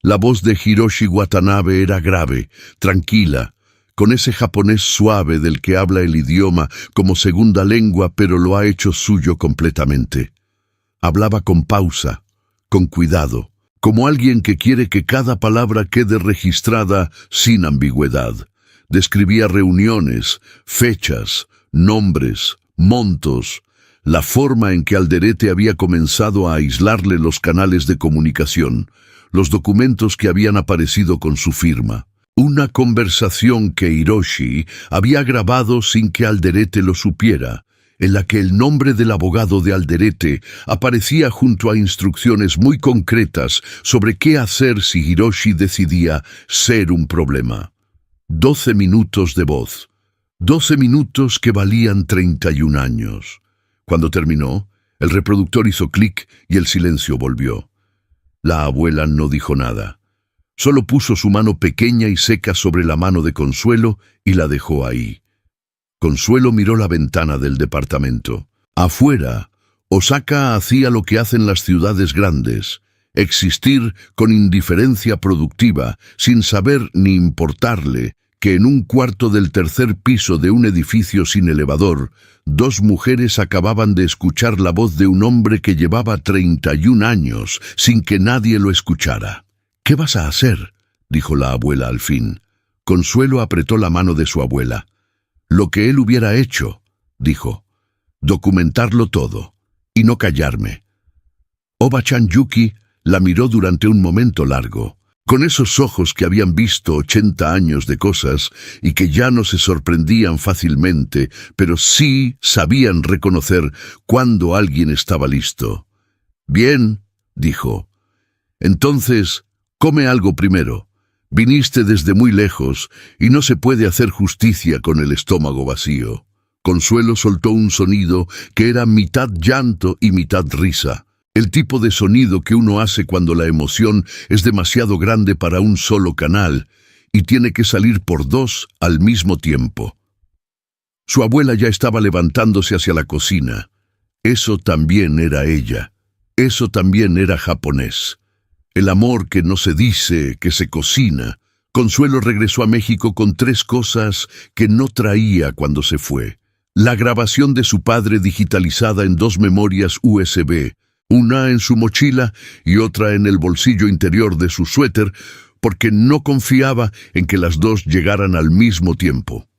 La voz de Hiroshi Watanabe era grave, tranquila, con ese japonés suave del que habla el idioma como segunda lengua, pero lo ha hecho suyo completamente. Hablaba con pausa, con cuidado, como alguien que quiere que cada palabra quede registrada sin ambigüedad. Describía reuniones, fechas, nombres, montos, la forma en que Alderete había comenzado a aislarle los canales de comunicación, los documentos que habían aparecido con su firma. Una conversación que Hiroshi había grabado sin que Alderete lo supiera, en la que el nombre del abogado de Alderete aparecía junto a instrucciones muy concretas sobre qué hacer si Hiroshi decidía ser un problema. 12 minutos de voz. 12 minutos que valían 31 años. Cuando terminó, el reproductor hizo clic y el silencio volvió. La abuela no dijo nada. Solo puso su mano pequeña y seca sobre la mano de Consuelo y la dejó ahí. Consuelo miró la ventana del departamento. Afuera, Osaka hacía lo que hacen las ciudades grandes, existir con indiferencia productiva, sin saber ni importarle que en un cuarto del 3er piso de un edificio sin elevador, 2 mujeres acababan de escuchar la voz de un hombre que llevaba 31 años sin que nadie lo escuchara. «¿Qué vas a hacer?», dijo la abuela al fin. Consuelo apretó la mano de su abuela. Lo que él hubiera hecho, dijo, documentarlo todo, y no callarme. Oba-chan Yuki la miró durante un momento largo, con esos ojos que habían visto 80 años de cosas y que ya no se sorprendían fácilmente, pero sí sabían reconocer cuando alguien estaba listo. Bien, dijo. Entonces, come algo primero. Viniste desde muy lejos y no se puede hacer justicia con el estómago vacío. Consuelo soltó un sonido que era mitad llanto y mitad risa. El tipo de sonido que uno hace cuando la emoción es demasiado grande para un solo canal y tiene que salir por dos al mismo tiempo. Su abuela ya estaba levantándose hacia la cocina. Eso también era ella. Eso también era japonés. El amor que no se dice, que se cocina. Consuelo regresó a México con 3 cosas que no traía cuando se fue. La grabación de su padre digitalizada en 2 memorias USB, una en su mochila y otra en el bolsillo interior de su suéter, porque no confiaba en que las 2 llegaran al mismo tiempo.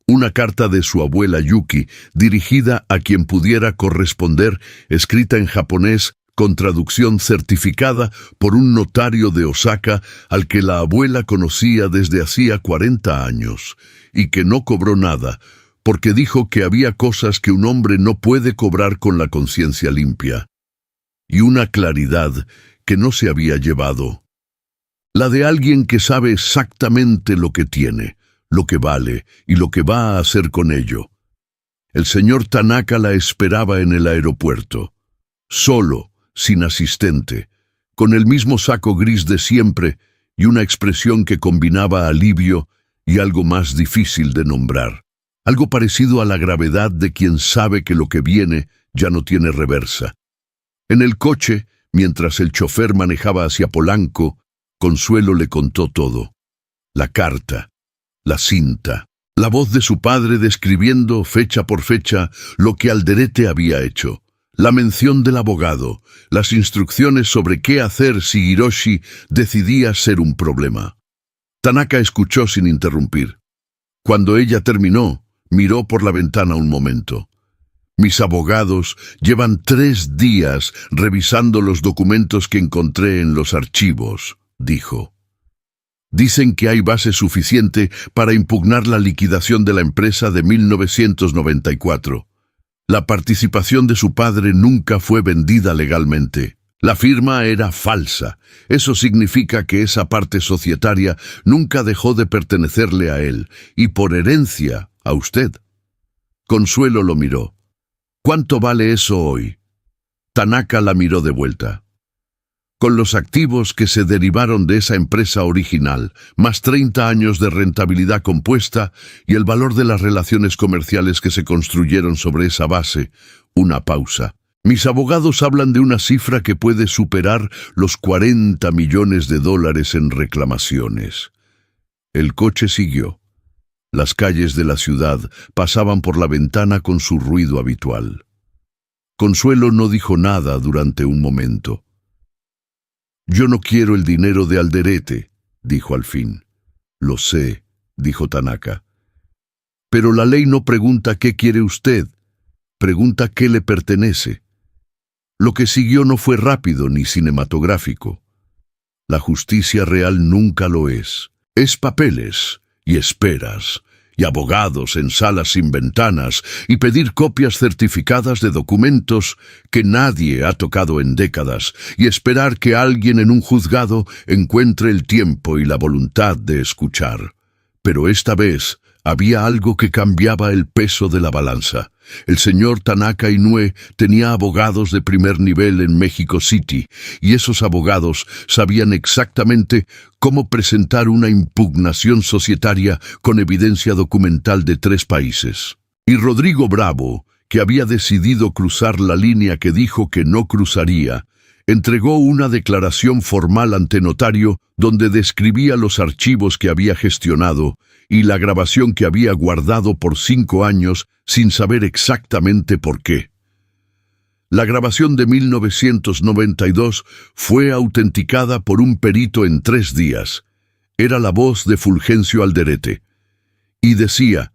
Una carta de su abuela Yuki, dirigida a quien pudiera corresponder, escrita en japonés, con traducción certificada por un notario de Osaka al que la abuela conocía desde hacía 40 años, y que no cobró nada, porque dijo que había cosas que un hombre no puede cobrar con la conciencia limpia. Y una claridad que no se había llevado. La de alguien que sabe exactamente lo que tiene, lo que vale y lo que va a hacer con ello. El señor Tanaka la esperaba en el aeropuerto, solo, sin asistente, con el mismo saco gris de siempre y una expresión que combinaba alivio y algo más difícil de nombrar. Algo parecido a la gravedad de quien sabe que lo que viene ya no tiene reversa. En el coche, mientras el chofer manejaba hacia Polanco, Consuelo le contó todo. La carta, la cinta, la voz de su padre describiendo fecha por fecha lo que Alderete había hecho, la mención del abogado, las instrucciones sobre qué hacer si Hiroshi decidía ser un problema. Tanaka escuchó sin interrumpir. Cuando ella terminó, miró por la ventana un momento. Mis abogados llevan 3 días revisando los documentos que encontré en los archivos, dijo. Dicen que hay base suficiente para impugnar la liquidación de la empresa de 1994. La participación de su padre nunca fue vendida legalmente. La firma era falsa. Eso significa que esa parte societaria nunca dejó de pertenecerle a él, y por herencia, a usted. Consuelo lo miró. ¿Cuánto vale eso hoy? Tanaka la miró de vuelta. Con los activos que se derivaron de esa empresa original, más 30 años de rentabilidad compuesta y el valor de las relaciones comerciales que se construyeron sobre esa base, una pausa. Mis abogados hablan de una cifra que puede superar los 40 millones de dólares en reclamaciones. El coche siguió. Las calles de la ciudad pasaban por la ventana con su ruido habitual. Consuelo no dijo nada durante un momento. «Yo no quiero el dinero de Alderete», dijo al fin. «Lo sé», dijo Tanaka. «Pero la ley no pregunta qué quiere usted, pregunta qué le pertenece». Lo que siguió no fue rápido ni cinematográfico. La justicia real nunca lo es. Es papeles y esperas, y abogados en salas sin ventanas, y pedir copias certificadas de documentos que nadie ha tocado en décadas, y esperar que alguien en un juzgado encuentre el tiempo y la voluntad de escuchar. Pero esta vez había algo que cambiaba el peso de la balanza. El señor Tanaka Inoue tenía abogados de primer nivel en México City, y esos abogados sabían exactamente cómo presentar una impugnación societaria con evidencia documental de 3 países. Y Rodrigo Bravo, que había decidido cruzar la línea que dijo que no cruzaría, entregó una declaración formal ante notario donde describía los archivos que había gestionado y la grabación que había guardado por 5 años sin saber exactamente por qué. La grabación de 1992 fue autenticada por un perito en 3 días. Era la voz de Fulgencio Alderete. Y decía: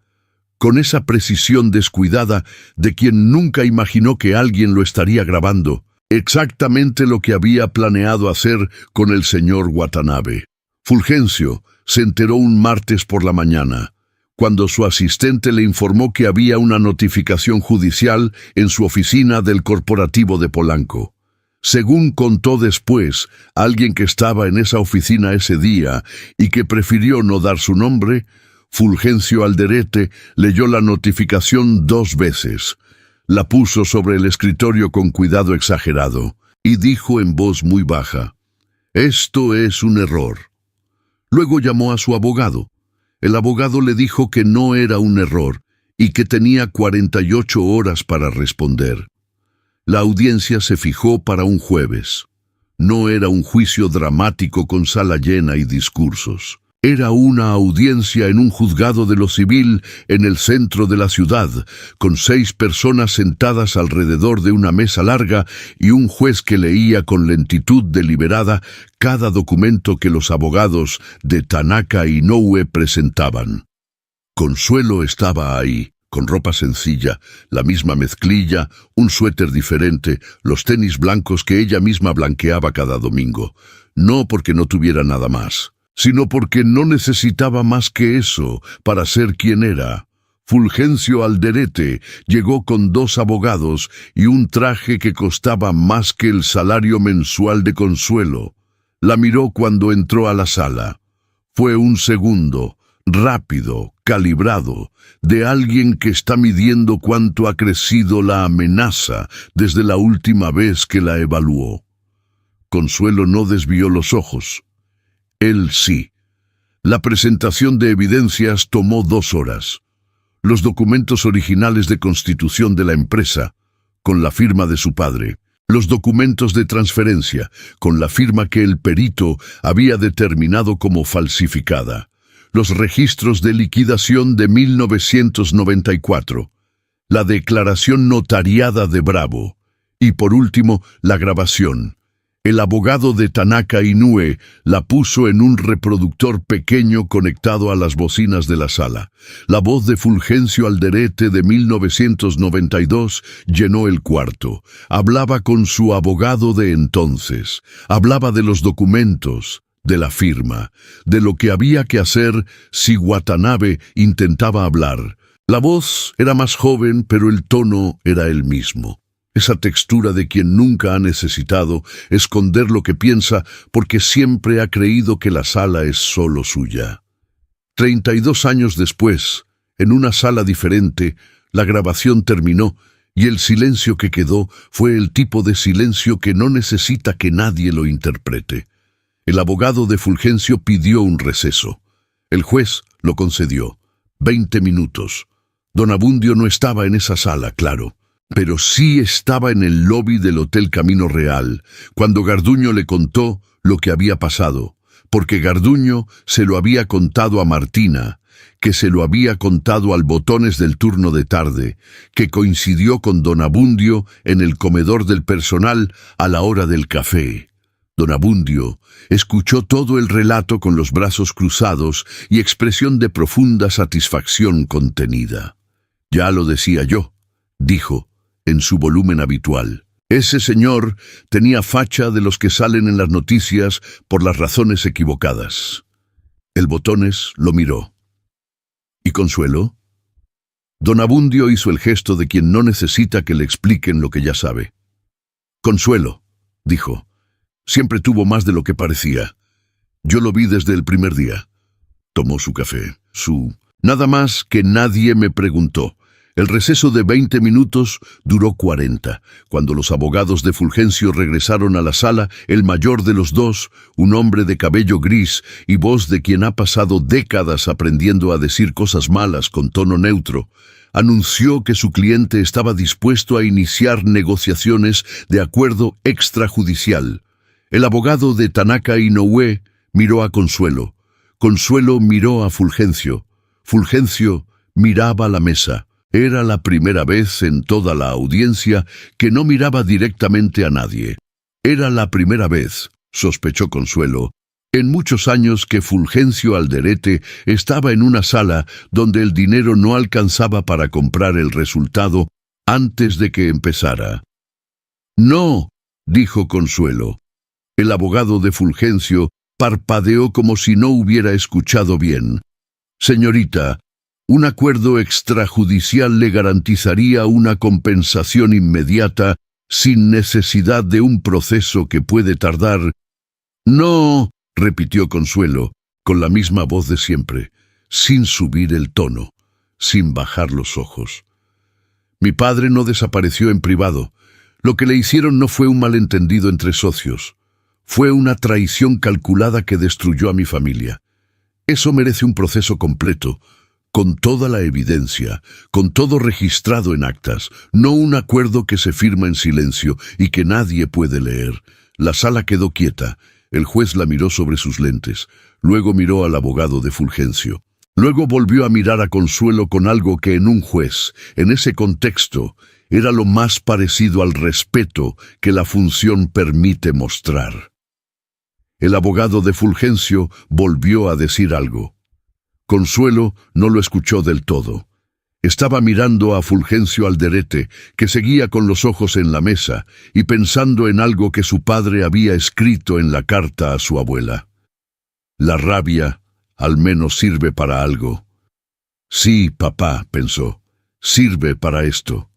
con esa precisión descuidada de quien nunca imaginó que alguien lo estaría grabando, exactamente lo que había planeado hacer con el señor Watanabe. Fulgencio se enteró un martes por la mañana, cuando su asistente le informó que había una notificación judicial en su oficina del corporativo de Polanco. Según contó después alguien que estaba en esa oficina ese día y que prefirió no dar su nombre, Fulgencio Alderete leyó la notificación 2 veces, la puso sobre el escritorio con cuidado exagerado y dijo en voz muy baja: «Esto es un error». Luego llamó a su abogado. El abogado le dijo que no era un error y que tenía 48 horas para responder. La audiencia se fijó para un jueves. No era un juicio dramático con sala llena y discursos. Era una audiencia en un juzgado de lo civil en el centro de la ciudad, con 6 personas sentadas alrededor de una mesa larga y un juez que leía con lentitud deliberada cada documento que los abogados de Tanaka Inoue presentaban. Consuelo estaba ahí, con ropa sencilla, la misma mezclilla, un suéter diferente, los tenis blancos que ella misma blanqueaba cada domingo. No porque no tuviera nada más, sino porque no necesitaba más que eso para ser quien era. Fulgencio Alderete llegó con 2 abogados y un traje que costaba más que el salario mensual de Consuelo. La miró cuando entró a la sala. Fue un segundo, rápido, calibrado, de alguien que está midiendo cuánto ha crecido la amenaza desde la última vez que la evaluó. Consuelo no desvió los ojos. Él sí. La presentación de evidencias tomó 2 horas. Los documentos originales de constitución de la empresa, con la firma de su padre. Los documentos de transferencia, con la firma que el perito había determinado como falsificada. Los registros de liquidación de 1994. La declaración notariada de Bravo. Y por último, la grabación. El abogado de Tanaka Inoue la puso en un reproductor pequeño conectado a las bocinas de la sala. La voz de Fulgencio Alderete de 1992 llenó el cuarto. Hablaba con su abogado de entonces. Hablaba de los documentos, de la firma, de lo que había que hacer si Watanabe intentaba hablar. La voz era más joven, pero el tono era el mismo. Esa textura de quien nunca ha necesitado esconder lo que piensa porque siempre ha creído que la sala es solo suya. 32 años después, en una sala diferente, la grabación terminó y el silencio que quedó fue el tipo de silencio que no necesita que nadie lo interprete. El abogado de Fulgencio pidió un receso. El juez lo concedió. 20 minutos. Don Abundio no estaba en esa sala, claro. Pero sí estaba en el lobby del Hotel Camino Real, cuando Garduño le contó lo que había pasado, porque Garduño se lo había contado a Martina, que se lo había contado al Botones del turno de tarde, que coincidió con don Abundio en el comedor del personal a la hora del café. Don Abundio escuchó todo el relato con los brazos cruzados y expresión de profunda satisfacción contenida. «Ya lo decía yo», dijo, en su volumen habitual. Ese señor tenía facha de los que salen en las noticias por las razones equivocadas. El Botones lo miró. ¿Y Consuelo? Don Abundio hizo el gesto de quien no necesita que le expliquen lo que ya sabe. Consuelo, dijo, siempre tuvo más de lo que parecía. Yo lo vi desde el primer día. Tomó su café, Nada más que nadie me preguntó. El receso de 20 minutos duró 40. Cuando los abogados de Fulgencio regresaron a la sala, el mayor de los 2, un hombre de cabello gris y voz de quien ha pasado décadas aprendiendo a decir cosas malas con tono neutro, anunció que su cliente estaba dispuesto a iniciar negociaciones de acuerdo extrajudicial. El abogado de Tanaka Inoue miró a Consuelo. Consuelo miró a Fulgencio. Fulgencio miraba a la mesa. Era la primera vez en toda la audiencia que no miraba directamente a nadie. Era la primera vez, sospechó Consuelo, En muchos años que Fulgencio Alderete estaba en una sala donde el dinero no alcanzaba para comprar el resultado antes de que empezara. «No», dijo Consuelo. El abogado de Fulgencio parpadeó como si no hubiera escuchado bien. «Señorita, un acuerdo extrajudicial le garantizaría una compensación inmediata sin necesidad de un proceso que puede tardar». «No», repitió Consuelo, con la misma voz de siempre, sin subir el tono, sin bajar los ojos. «Mi padre no desapareció en privado. Lo que le hicieron no fue un malentendido entre socios. Fue una traición calculada que destruyó a mi familia. Eso merece un proceso completo, con toda la evidencia, con todo registrado en actas, no un acuerdo que se firma en silencio y que nadie puede leer». La sala quedó quieta. El juez la miró sobre sus lentes. Luego miró al abogado de Fulgencio. Luego volvió a mirar a Consuelo con algo que en un juez, en ese contexto, era lo más parecido al respeto que la función permite mostrar. El abogado de Fulgencio volvió a decir algo. Consuelo no lo escuchó del todo. Estaba mirando a Fulgencio Alderete, que seguía con los ojos en la mesa y pensando en algo que su padre había escrito en la carta a su abuela. La rabia al menos sirve para algo. «Sí, papá», pensó, «sirve para esto.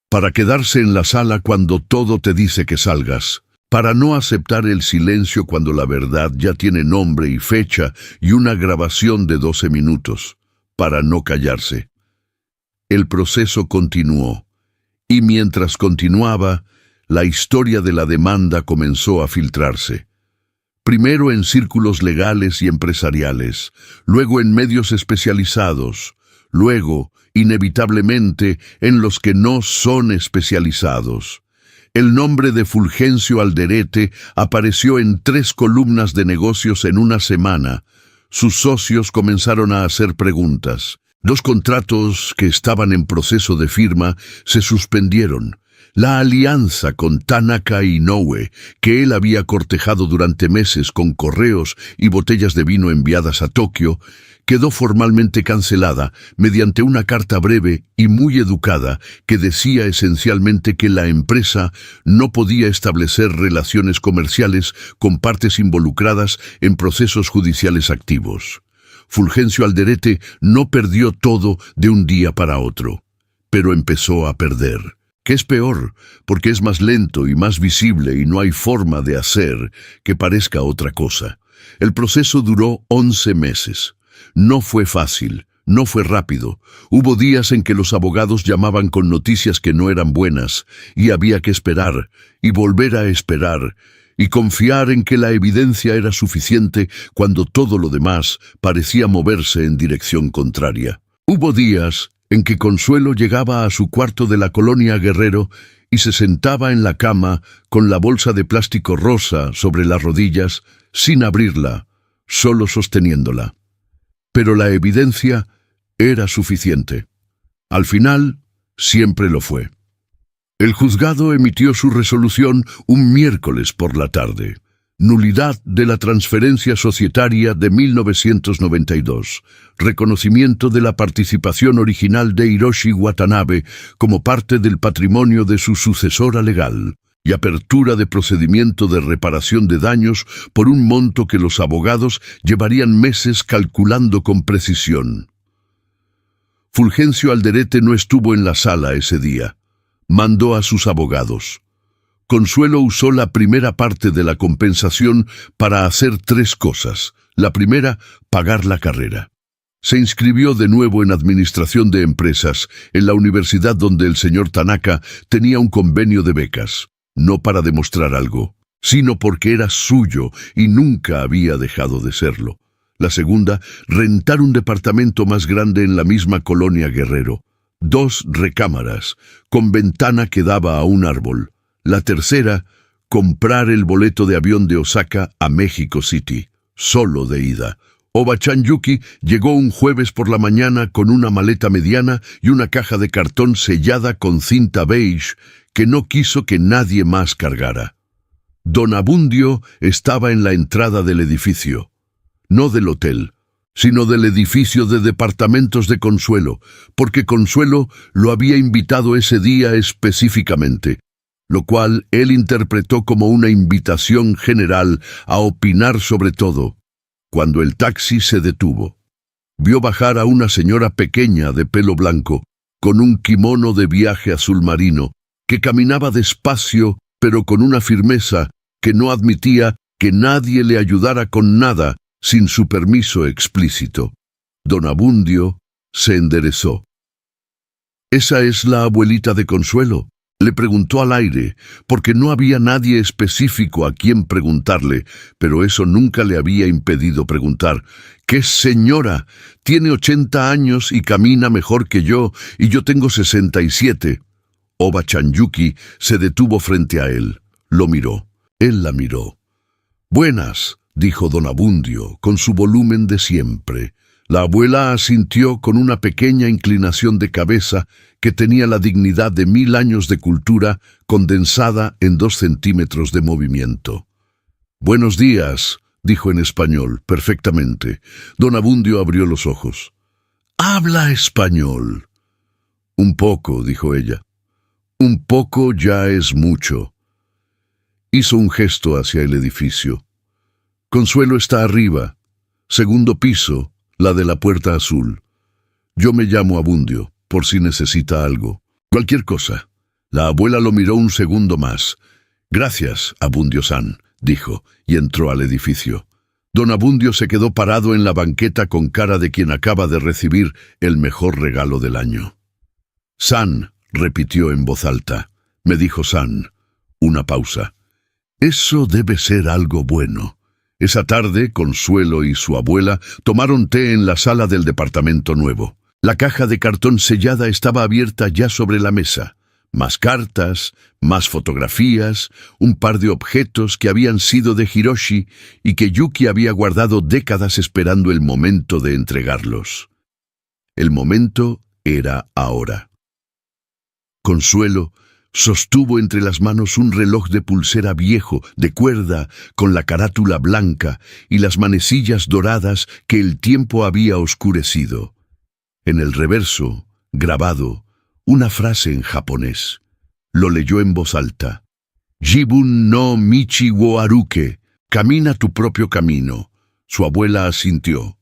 Para quedarse en la sala cuando todo te dice que salgas. Para no aceptar el silencio cuando la verdad ya tiene nombre y fecha y una grabación de 12 minutos. Para no callarse». El proceso continuó, y mientras continuaba, la historia de la demanda comenzó a filtrarse. Primero en círculos legales y empresariales, luego en medios especializados, luego, inevitablemente, en los que no son especializados. El nombre de Fulgencio Alderete apareció en 3 columnas de negocios en una semana. Sus socios comenzaron a hacer preguntas. 2 contratos que estaban en proceso de firma se suspendieron. La alianza con Tanaka Inoue, que él había cortejado durante meses con correos y botellas de vino enviadas a Tokio, quedó formalmente cancelada mediante una carta breve y muy educada que decía esencialmente que la empresa no podía establecer relaciones comerciales con partes involucradas en procesos judiciales activos. Fulgencio Alderete no perdió todo de un día para otro, pero empezó a perder. Que es peor, porque es más lento y más visible y no hay forma de hacer que parezca otra cosa. El proceso duró 11 meses. No fue fácil, no fue rápido. Hubo días en que los abogados llamaban con noticias que no eran buenas, y había que esperar, y volver a esperar, y confiar en que la evidencia era suficiente cuando todo lo demás parecía moverse en dirección contraria. Hubo días en que Consuelo llegaba a su cuarto de la colonia Guerrero y se sentaba en la cama con la bolsa de plástico rosa sobre las rodillas, sin abrirla, solo sosteniéndola. Pero la evidencia era suficiente. Al final, siempre lo fue. El juzgado emitió su resolución un miércoles por la tarde. Nulidad de la transferencia societaria de 1992. Reconocimiento de la participación original de Hiroshi Watanabe como parte del patrimonio de su sucesora legal. Y apertura de procedimiento de reparación de daños por un monto que los abogados llevarían meses calculando con precisión. Fulgencio Alderete no estuvo en la sala ese día. Mandó a sus abogados. Consuelo usó la primera parte de la compensación para hacer 3 cosas. La primera, pagar la carrera. Se inscribió de nuevo en Administración de Empresas, en la universidad donde el señor Tanaka tenía un convenio de becas. No para demostrar algo, sino porque era suyo y nunca había dejado de serlo. La segunda, rentar un departamento más grande en la misma colonia Guerrero. 2 recámaras, con ventana que daba a un árbol. La tercera, comprar el boleto de avión de Osaka a México City, solo de ida. Oba-chan Yuki llegó un jueves por la mañana con una maleta mediana y una caja de cartón sellada con cinta beige que no quiso que nadie más cargara. Don Abundio estaba en la entrada del edificio, no del hotel, sino del edificio de departamentos de Consuelo, porque Consuelo lo había invitado ese día específicamente, lo cual él interpretó como una invitación general a opinar sobre todo. Cuando el taxi se detuvo, vio bajar a una señora pequeña de pelo blanco, con un kimono de viaje azul marino, que caminaba despacio, pero con una firmeza que no admitía que nadie le ayudara con nada sin su permiso explícito. Don Abundio se enderezó. «¿Esa es la abuelita de Consuelo?», le preguntó al aire, porque no había nadie específico a quien preguntarle, pero eso nunca le había impedido preguntar. «¿Qué señora? Tiene 80 años y camina mejor que yo, y yo tengo 67. Oba Chanyuki se detuvo frente a él. Lo miró. Él la miró. «Buenas», dijo don Abundio, con su volumen de siempre. La abuela asintió con una pequeña inclinación de cabeza que tenía la dignidad de 1000 años de cultura condensada en 2 centímetros de movimiento. «Buenos días», dijo en español, perfectamente. Don Abundio abrió los ojos. «¿Habla español?» «Un poco», dijo ella. «Un poco ya es mucho». Hizo un gesto hacia el edificio. «Consuelo está arriba. Segundo piso, la de la puerta azul. Yo me llamo Abundio, por si necesita algo. Cualquier cosa». La abuela lo miró un segundo más. «Gracias, Abundio-san», dijo, y entró al edificio. Don Abundio se quedó parado en la banqueta con cara de quien acaba de recibir el mejor regalo del año. «San», repitió en voz alta. «Me dijo San». Una pausa. «Eso debe ser algo bueno». Esa tarde, Consuelo y su abuela tomaron té en la sala del departamento nuevo. La caja de cartón sellada estaba abierta ya sobre la mesa. Más cartas, más fotografías, un par de objetos que habían sido de Hiroshi y que Yuki había guardado décadas esperando el momento de entregarlos. El momento era ahora. Consuelo sostuvo entre las manos un reloj de pulsera viejo, de cuerda, con la carátula blanca y las manecillas doradas que el tiempo había oscurecido. En el reverso, grabado, una frase en japonés. Lo leyó en voz alta. «Jibun no michi wo aruke», camina tu propio camino. Su abuela asintió.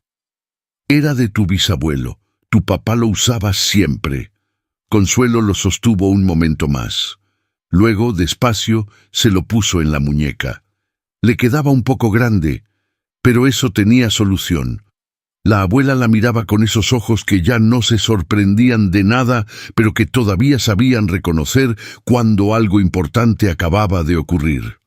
«Era de tu bisabuelo. Tu papá lo usaba siempre». Consuelo lo sostuvo un momento más. Luego, despacio, se lo puso en la muñeca. Le quedaba un poco grande, pero eso tenía solución. La abuela la miraba con esos ojos que ya no se sorprendían de nada, pero que todavía sabían reconocer cuando algo importante acababa de ocurrir.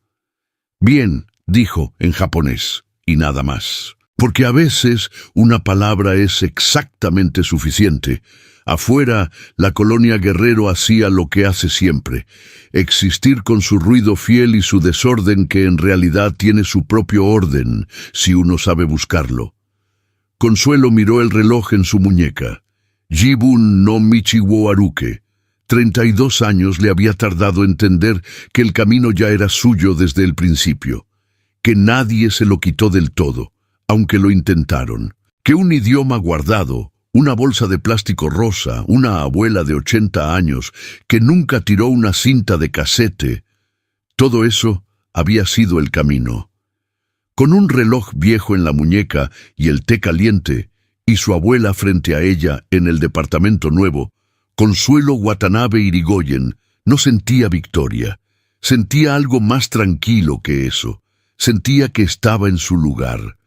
«Bien», dijo en japonés, y nada más. Porque a veces una palabra es exactamente suficiente. Afuera, la colonia Guerrero hacía lo que hace siempre, existir con su ruido fiel y su desorden que en realidad tiene su propio orden, si uno sabe buscarlo. Consuelo miró el reloj en su muñeca. Jibun no michi wo aruke. 32 años le había tardado entender que el camino ya era suyo desde el principio, que nadie se lo quitó del todo, aunque lo intentaron, que un idioma guardado, una bolsa de plástico rosa, una abuela de 80 años que nunca tiró una cinta de casete, todo eso había sido el camino. Con un reloj viejo en la muñeca y el té caliente, y su abuela frente a ella en el departamento nuevo, Consuelo Watanabe Irigoyen no sentía victoria, sentía algo más tranquilo que eso, sentía que estaba en su lugar.